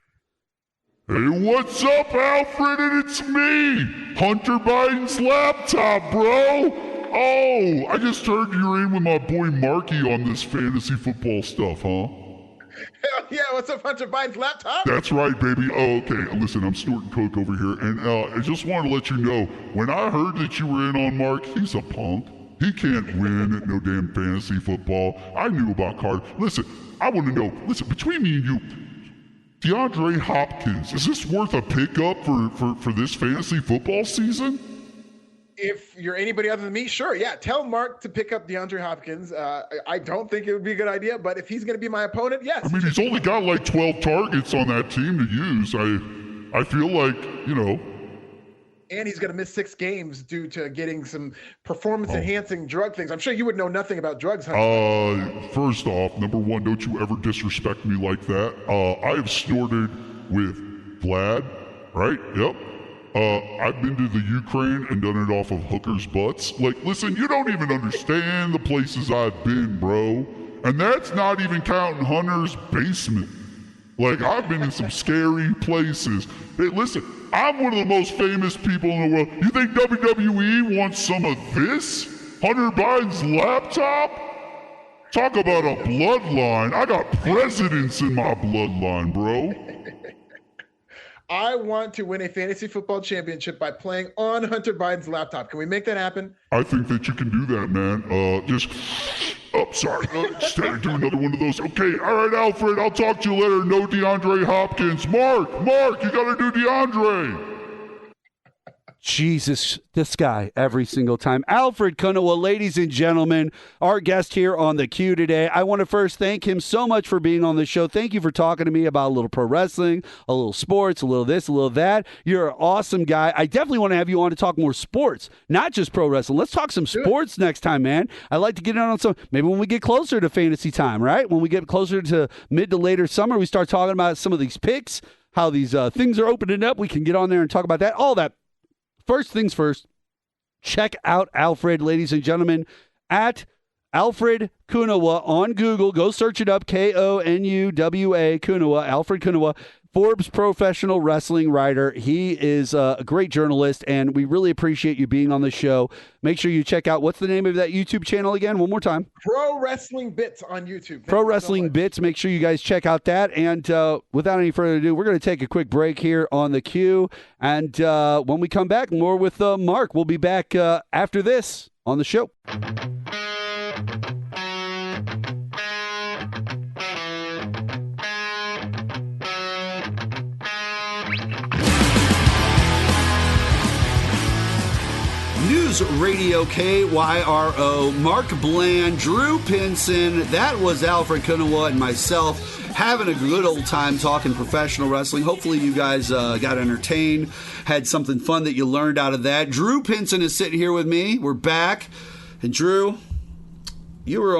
Hey, what's up, Alfred? And it's me, Hunter Biden's laptop, bro. Oh, I just heard you're in with my boy Marky on this fantasy football stuff, huh? Hell yeah, what's up, Hunter Biden's laptop? That's right, baby. Oh, okay. Listen, I'm snorting coke over here, and I just wanted to let you know, when I heard that you were in on Mark, he's a punk. He can't win at no damn fantasy football. I knew about Carter. Listen, I want to know, between me and you, DeAndre Hopkins, is this worth a pickup for this fantasy football season? If you're anybody other than me, sure, yeah. Tell Mark to pick up DeAndre Hopkins. I don't think it would be a good idea, but if he's going to be my opponent, yes. I mean, he's only got like 12 targets on that team to use. I feel like, And he's going to miss 6 games due to getting some performance-enhancing drug things. I'm sure you would know nothing about drugs, huh? First off, number one, don't you ever disrespect me like that. I have snorted with Vlad, right? Yep. I've been to the Ukraine and done it off of hookers' butts. Like, listen, you don't even understand the places I've been, bro. And that's not even counting Hunter's basement. Like, I've been in some scary places. Hey, listen, I'm one of the most famous people in the world. You think WWE wants some of this? Hunter Biden's laptop? Talk about a bloodline. I got presidents in my bloodline, bro. I want to win a fantasy football championship by playing on Hunter Biden's laptop. Can we make that happen? I think that you can do that, man. Sorry. Just had to do another one of those. Okay, all right, Alfred, I'll talk to you later. No DeAndre Hopkins. Mark, you got to do DeAndre. Jesus, this guy every single time. Alfred Konuwa, ladies and gentlemen, our guest here on the Q today. I want to first thank him so much for being on the show. Thank you for talking to me about a little pro wrestling, a little sports, a little this, a little that. You're an awesome guy. I definitely want to have you on to talk more sports, not just pro wrestling. Let's talk some sports next time, man. I'd like to get in on some, maybe when we get closer to fantasy time, right? When we get closer to mid to later summer, we start talking about some of these picks, how these things are opening up. We can get on there and talk about that, all that. First things first, check out Alfred, ladies and gentlemen, at Alfred Konuwa on Google. Go search it up, Konuwa, Konuwa, Alfred Konuwa, Forbes professional wrestling writer. He is a great journalist, and we really appreciate you being on the show. Make sure you check out, what's the name of that YouTube channel again? One more time. Pro Wrestling Bits on YouTube. Pro Wrestling Bits. Make sure you guys check out that. And without any further ado, we're going to take a quick break here on the Q. And when we come back, more with Mark. We'll be back after this on the show. News Radio KYRO, Mark Bland, Drew Pinson, that was Alfred Konuwa and myself having a good old time talking professional wrestling. Hopefully you guys got entertained, had something fun that you learned out of that. Drew Pinson is sitting here with me. We're back. And Drew, you're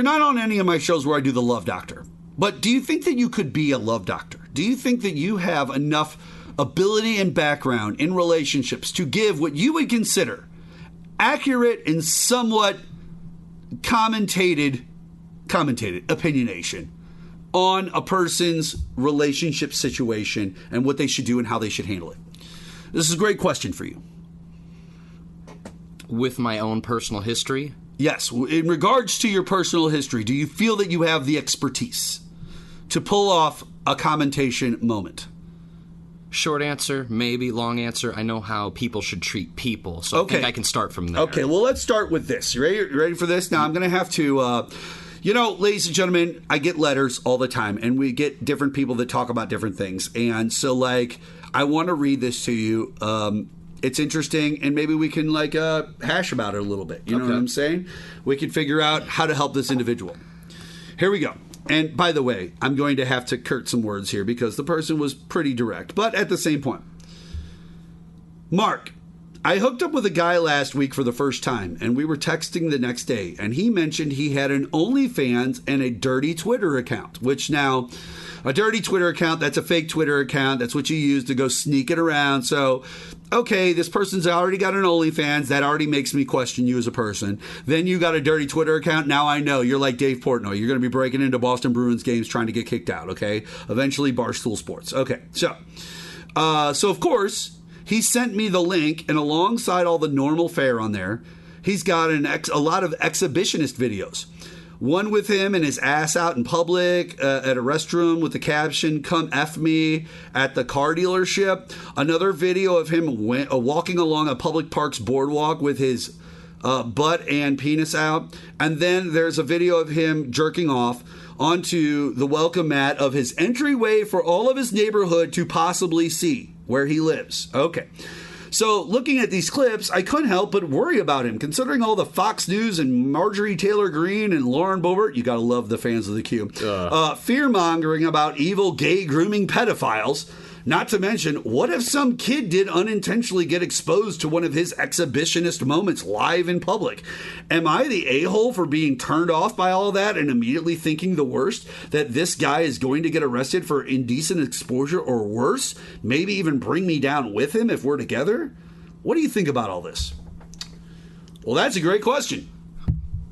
not on any of my shows where I do the Love Doctor. But do you think that you could be a love doctor? Do you think that you have enough ability and background in relationships to give what you would consider accurate and somewhat commentated opinionation on a person's relationship situation and what they should do and how they should handle it. This is a great question for you. With my own personal history? Yes. In regards to your personal history, do you feel that you have the expertise to pull off a commentation moment? Short answer, maybe. Long answer, I know how people should treat people. So I think I can start from there. Okay, well, let's start with this. You ready for this? Now, I'm going to have to... ladies and gentlemen, I get letters all the time, and we get different people that talk about different things. And so, I want to read this to you. It's interesting, and maybe we can, hash about it a little bit. You know what I'm saying? We can figure out how to help this individual. Here we go. And, by the way, I'm going to have to curt some words here because the person was pretty direct. But at the same point, Mark, I hooked up with a guy last week for the first time, and we were texting the next day, and he mentioned he had an OnlyFans and a dirty Twitter account, which now, a dirty Twitter account, that's a fake Twitter account. That's what you use to go sneak it around. So, okay, this person's already got an OnlyFans. That already makes me question you as a person. Then you got a dirty Twitter account. Now I know you're like Dave Portnoy. You're going to be breaking into Boston Bruins games trying to get kicked out, okay? Eventually, Barstool Sports. Okay, so of course... he sent me the link, and alongside all the normal fare on there, he's got a lot of exhibitionist videos. One with him and his ass out in public at a restroom with the caption, "Come F me," at the car dealership. Another video of him walking along a public park's boardwalk with his butt and penis out. And then there's a video of him jerking off onto the welcome mat of his entryway for all of his neighborhood to possibly see where he lives. Okay. So looking at these clips, I couldn't help but worry about him, considering all the Fox News and Marjorie Taylor Greene and Lauren Boebert, you gotta love the fans of the Q, fear-mongering about evil gay grooming pedophiles. Not to mention, what if some kid did unintentionally get exposed to one of his exhibitionist moments live in public? Am I the a-hole for being turned off by all that and immediately thinking the worst? That this guy is going to get arrested for indecent exposure or worse? Maybe even bring me down with him if we're together? What do you think about all this? Well, that's a great question.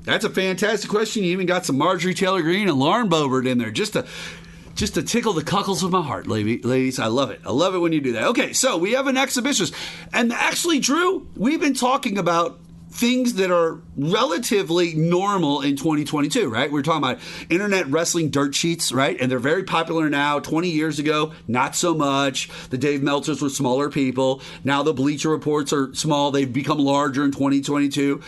That's a fantastic question. You even got some Marjorie Taylor Greene and Lauren Boebert in there just to tickle the cockles of my heart, ladies. I love it. I love it when you do that. Okay, so we have an exhibitionist. And actually, Drew, we've been talking about things that are relatively normal in 2022, right? We're talking about internet wrestling dirt sheets, right? And they're very popular now. 20 years ago, not so much. The Dave Meltzers were smaller people. Now the Bleacher Reports are small. They've become larger in 2022.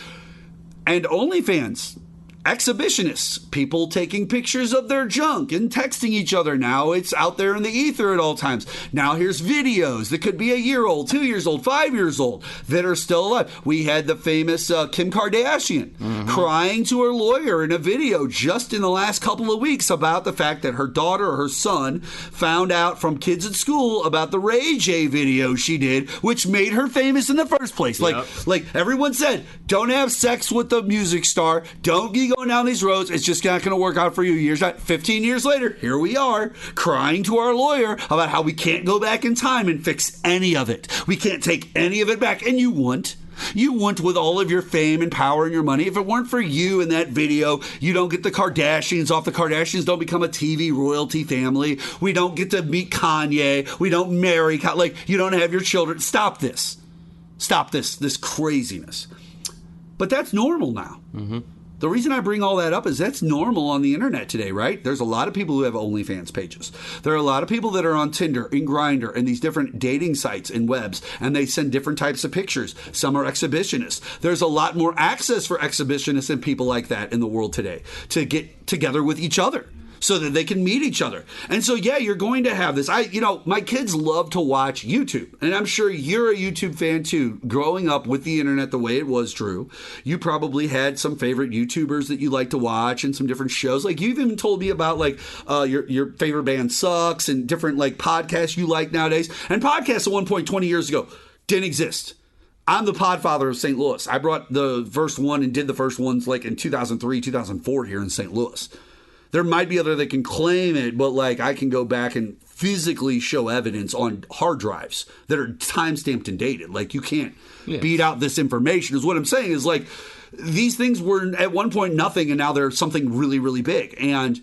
And OnlyFans. Exhibitionists, people taking pictures of their junk and texting each other. Now it's out there in the ether at all times. Now here's videos that could be a year old, 2 years old, 5 years old that are still alive. We had the famous Kim Kardashian crying to her lawyer in a video just in the last couple of weeks about the fact that her daughter or her son found out from kids at school about the Ray J video she did, which made her famous in the first place. Yep. Like everyone said, don't have sex with the music star. Don't be going down these roads. It's just not going to work out for you. 15 years later, here we are crying to our lawyer about how we can't go back in time and fix any of it. We can't take any of it back. And you wouldn't with all of your fame and power and your money. If it weren't for you in that video, you don't get the Kardashians off. The Kardashians don't become a TV royalty family. We don't get to meet Kanye. We don't marry. You don't have your children. Stop this. Stop this craziness. But that's normal now. Mm-hmm. The reason I bring all that up is that's normal on the internet today, right? There's a lot of people who have OnlyFans pages. There are a lot of people that are on Tinder and Grindr and these different dating sites and webs, and they send different types of pictures. Some are exhibitionists. There's a lot more access for exhibitionists and people like that in the world today to get together with each other so that they can meet each other. And so, yeah, you're going to have this. My kids love to watch YouTube, and I'm sure you're a YouTube fan too. Growing up with the internet the way it was, Drew, you probably had some favorite YouTubers that you like to watch and some different shows. Like, you've even told me about your favorite band Sucks and different podcasts you like nowadays. And podcasts at one point 20 years ago didn't exist. I'm the podfather of St. Louis. I brought the first one and did the first ones in 2003, 2004 here in St. Louis. There might be other that can claim it, but I can go back and physically show evidence on hard drives that are time-stamped and dated. Like, you can't beat out this information, is what I'm saying. Is like, these things were at one point nothing, and now they're something really, really big. And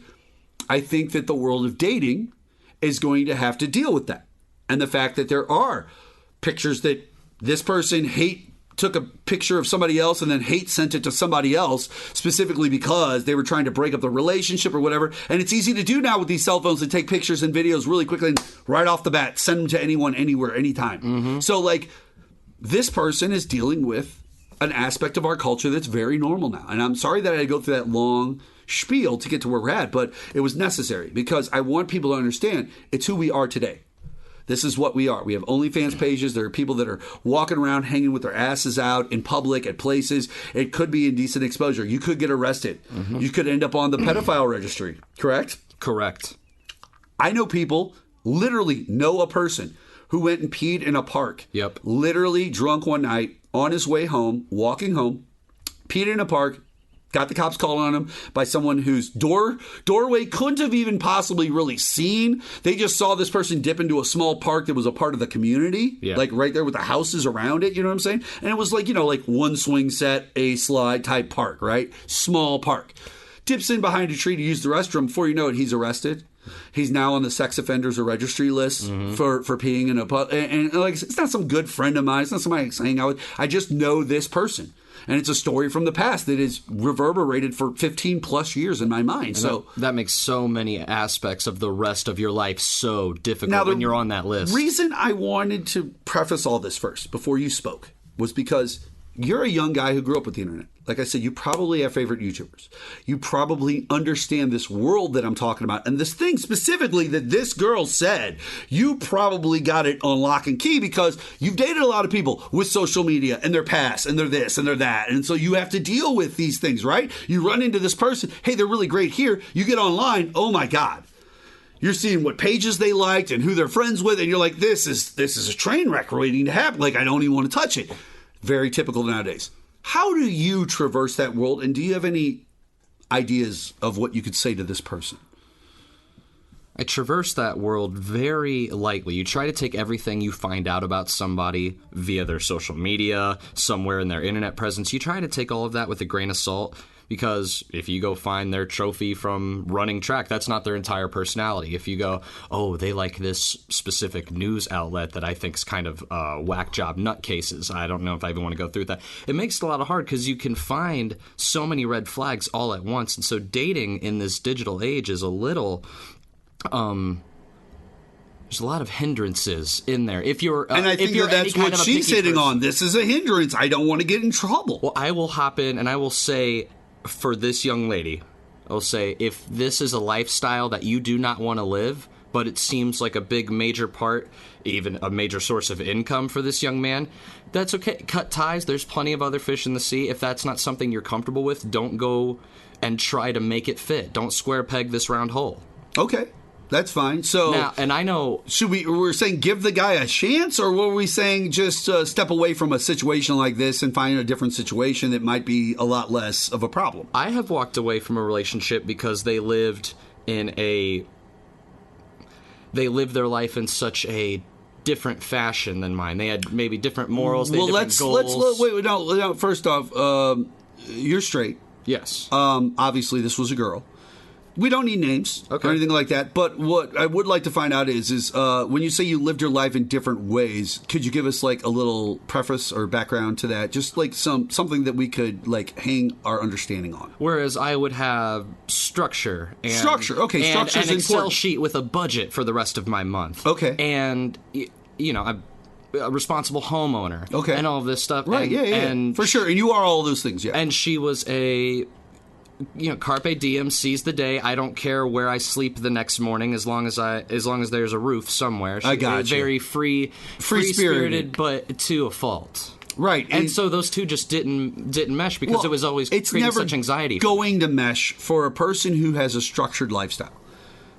I think that the world of dating is going to have to deal with that. And the fact that there are pictures that this person took a picture of somebody else and then sent it to somebody else specifically because they were trying to break up the relationship or whatever. And it's easy to do now with these cell phones to take pictures and videos really quickly and right off the bat, send them to anyone, anywhere, anytime. So, like, this person is dealing with an aspect of our culture that's very normal now. And I'm sorry that I had to go through that long spiel to get to where we're at, but it was necessary because I want people to understand it's who we are today. This is what we are. We have OnlyFans pages. There are people that are walking around hanging with their asses out in public at places. It could be indecent exposure. You could get arrested. You could end up on the pedophile registry. Correct? Correct. I know people, literally know a person who went and peed in a park. Yep. Literally drunk one night on his way home, walking home, peed in a park, got the cops called on him by someone whose doorway couldn't have even possibly really seen. They just saw this person dip into a small park that was a part of the community, like right there with the houses around it, you know what I'm saying? And it was like, like one swing set, a slide type park, right? Small park. Dips in behind a tree to use the restroom. Before you know it, he's arrested. He's now on the sex offenders registry list for peeing in a pub. And like, it's not some good friend of mine. It's not somebody I hang out with. I just know this person. And it's a story from the past that is reverberated for 15 plus years in my mind. And so that makes so many aspects of the rest of your life so difficult when you're on that list. The reason I wanted to preface all this first before you spoke was because you're a young guy who grew up with the internet. Like I said, you probably have favorite YouTubers. You probably understand this world that I'm talking about. And this thing specifically that this girl said, you probably got it on lock and key because you've dated a lot of people with social media and their past and they're this and they're that. And so you have to deal with these things, right? You run into this person. Hey, they're really great here. You get online. Oh, my God. You're seeing what pages they liked and who they're friends with. And you're like, this is a train wreck waiting to happen. Like, I don't even want to touch it. Very typical nowadays. How do you traverse that world, and do you have any ideas of what you could say to this person? I traverse that world very lightly. You try to take everything you find out about somebody via their social media, somewhere in their internet presence. You try to take all of that with a grain of salt. Because if you go find their trophy from running track, that's not their entire personality. If you go, oh, they like this specific news outlet that I think is kind of whack job nutcases, I don't know if I even want to go through that. It makes it a lot hard because you can find so many red flags all at once. And so dating in this digital age is a little... there's a lot of hindrances in there. If you're, and I think that's what she's hitting on. This is a hindrance. I don't want to get in trouble. Well, I will hop in and I will say... For this young lady, I'll say, if this is a lifestyle that you do not want to live, but it seems like a big major part, even a major source of income for this young man, that's okay. Cut ties. There's plenty of other fish in the sea. If that's not something you're comfortable with, don't go and try to make it fit. Don't square peg this round hole. Okay. That's fine. So now, and I know, we're saying give the guy a chance, or were we saying just step away from a situation like this and find a different situation that might be a lot less of a problem? I have walked away from a relationship because they lived their life in such a different fashion than mine. They had maybe different morals. They had different goals. Wait. No. First off, you're straight. Yes. Obviously, this was a girl. We don't need names or anything like that. But what I would like to find out is when you say you lived your life in different ways, could you give us like a little preface or background to that? Just like something that we could like hang our understanding on. Whereas I would have structure. And, structure. Okay, structure is an Excel important. sheet with a budget for the rest of my month. Okay. And, I'm a responsible homeowner. Okay. And all of this stuff. Right, yeah. And for sure. And you are all those things, yeah. And she was a... carpe diem, seize the day. I don't care where I sleep the next morning as long as there's a roof somewhere. I got you. Very free-spirited, but to a fault. Right. And so those two just didn't mesh because it was always creating such anxiety. It's never going to mesh for a person who has a structured lifestyle.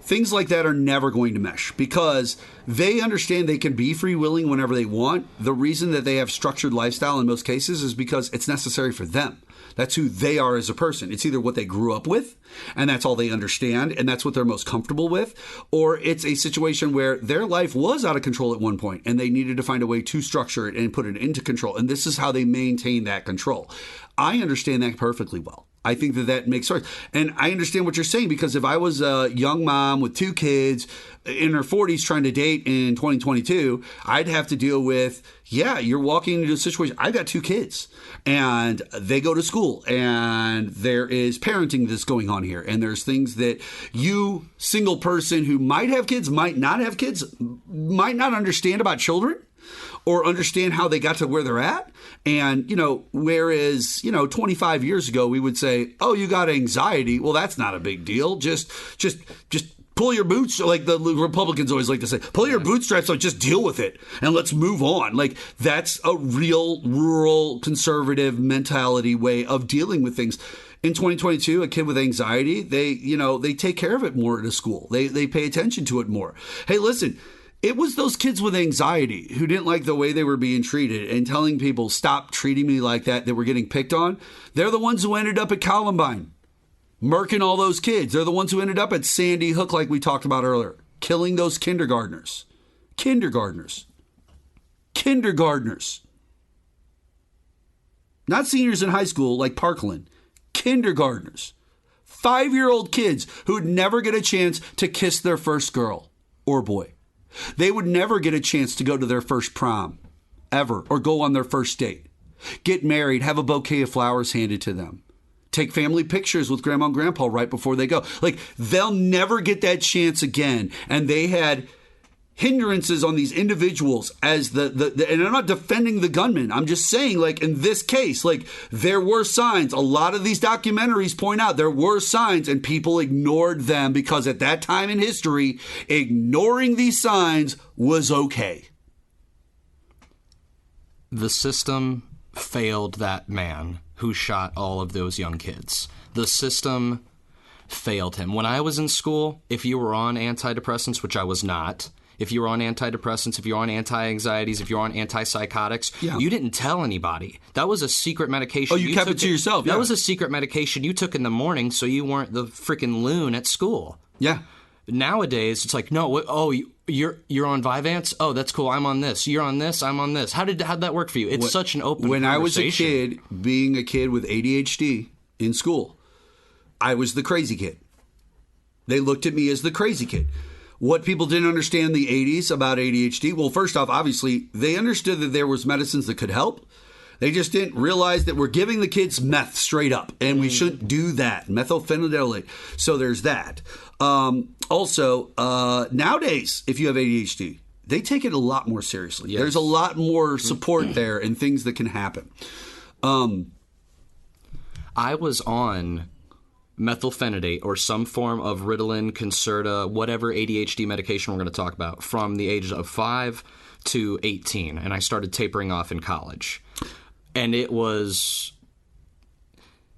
things like that are never going to mesh because they understand they can be free willing whenever they want. The reason that they have structured lifestyle in most cases is because it's necessary for them. That's who they are as a person. It's either what they grew up with, and that's all they understand, and that's what they're most comfortable with, or it's a situation where their life was out of control at one point, and they needed to find a way to structure it and put it into control, and this is how they maintain that control. I understand that perfectly well. I think that makes sense. And I understand what you're saying because if I was a young mom with 2 kids in her 40s trying to date in 2022, I'd have to deal with, you're walking into a situation. I've got 2 kids and they go to school and there is parenting that's going on here. And there's things that you, single person who might have kids, might not have kids, might not understand about children or understand how they got to where they're at. And, whereas, 25 years ago, we would say, oh, you got anxiety. Well, that's not a big deal. Just pull your boots, like the Republicans always like to say, pull your bootstraps, so just deal with it and let's move on. Like that's a real rural conservative mentality way of dealing with things. In 2022, a kid with anxiety, they take care of it more at a school. They pay attention to it more. Hey, listen, it was those kids with anxiety who didn't like the way they were being treated and telling people, stop treating me like that were getting picked on. They're the ones who ended up at Columbine, murking all those kids. They're the ones who ended up at Sandy Hook, like we talked about earlier, killing those kindergartners. Not seniors in high school like Parkland. Kindergartners. 5-year-old kids who would never get a chance to kiss their first girl or boy. They would never get a chance to go to their first prom, ever, or go on their first date. Get married, have a bouquet of flowers handed to them. Take family pictures with grandma and grandpa right before they go. Like, they'll never get that chance again. And they had hindrances on these individuals as and I'm not defending the gunman. I'm just saying, like, in this case, like, there were signs. A lot of these documentaries point out there were signs and people ignored them because at that time in history, ignoring these signs was okay. The system failed that man who shot all of those young kids. The system failed him. When I was in school, if you were on antidepressants, which I was not, if you were on antidepressants, if you're on anti-anxieties, if you're on antipsychotics, you didn't tell anybody. That was a secret medication. Oh, you kept it to yourself. That was a secret medication you took in the morning so you weren't the freaking loon at school. Yeah. Nowadays, it's like, no, you're on Vyvanse? Oh, that's cool. I'm on this. You're on this. I'm on this. How'd that work for you? It's such an open conversation. When I was a kid, being a kid with ADHD in school, I was the crazy kid. They looked at me as the crazy kid. What people didn't understand in the 80s about ADHD, well, first off, obviously, they understood that there was medicines that could help. They just didn't realize that we're giving the kids meth straight up, and we shouldn't do that. Methylphenidate. So there's that. Also, nowadays, if you have ADHD, they take it a lot more seriously. Yes. There's a lot more support there and things that can happen. I was on methylphenidate or some form of Ritalin, Concerta, whatever ADHD medication we're going to talk about from the ages of 5 to 18. And I started tapering off in college. And it was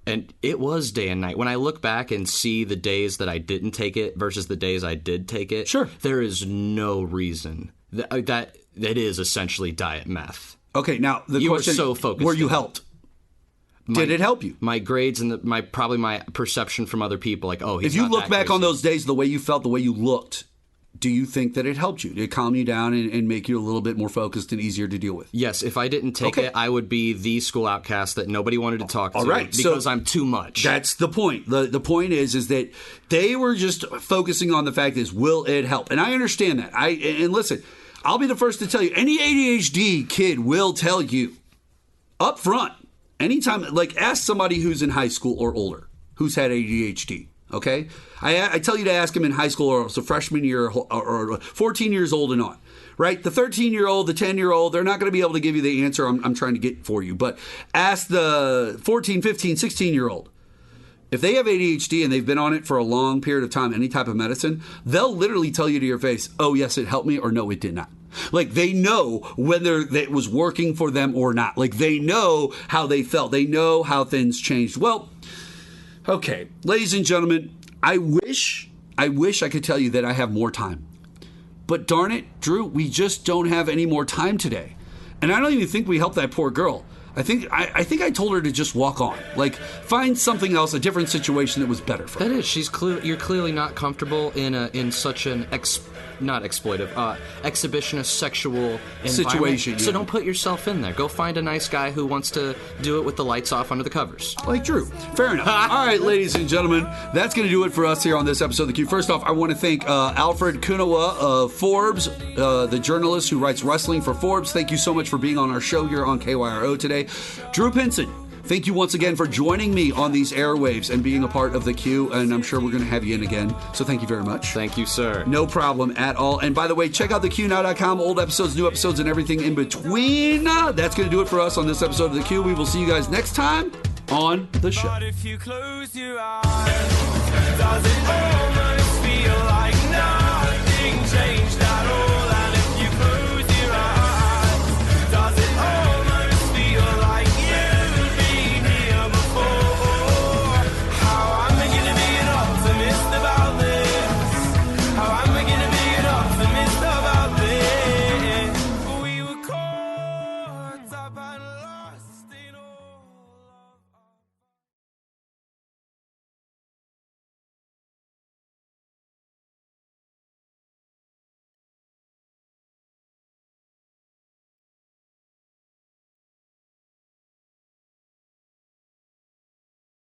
day and night. When I look back and see the days that I didn't take it versus the days I did take it, sure, there is no reason that is essentially diet meth. Okay, now the you question, were so focused. Were you helped? Did it help you? My grades and my perception from other people, like, oh, he's if you not look that back crazy. On those days, the way you felt, the way you looked, do you think that it helped you? Did it calm you down and make you a little bit more focused and easier to deal with? Yes. If I didn't take it, I would be the school outcast that nobody wanted to talk to. All right, because I'm too much. That's the point. The point is that they were just focusing on the fact is, will it help? And I understand that. And listen, I'll be the first to tell you, any ADHD kid will tell you up front, anytime, like, ask somebody who's in high school or older who's had ADHD. Okay, I tell you to ask him in high school or it's a freshman year or 14 years old and on, right? The 13-year-old, the 10-year-old, they're not going to be able to give you the answer I'm trying to get for you. But ask the 14, 15, 16-year-old. If they have ADHD and they've been on it for a long period of time, any type of medicine, they'll literally tell you to your face, oh, yes, it helped me, or no, it did not. Like, they know whether it was working for them or not. Like, they know how they felt. They know how things changed. Well, okay, ladies and gentlemen, I wish I wish I could tell you that I have more time. But darn it, Drew, we just don't have any more time today. And I don't even think we helped that poor girl. I think I told her to just walk on. Like, find something else, a different situation that was better for her. That is, you're clearly not comfortable in such an not exploitive, exhibitionist sexual situation. So don't put yourself in there. Go find a nice guy who wants to do it with the lights off under the covers. Like Drew. Fair enough. All right, ladies and gentlemen, that's going to do it for us here on this episode of The Q. First off, I want to thank Alfred Konuwa of Forbes, the journalist who writes wrestling for Forbes. Thank you so much for being on our show here on KYRO today. Drew Pinson, thank you once again for joining me on these airwaves and being a part of The Q, and I'm sure we're going to have you in again. So thank you very much. Thank you, sir. No problem at all. And by the way, check out theqnow.com, old episodes, new episodes, and everything in between. That's going to do it for us on this episode of The Q. We will see you guys next time on the show. But if you close your eyes, does it all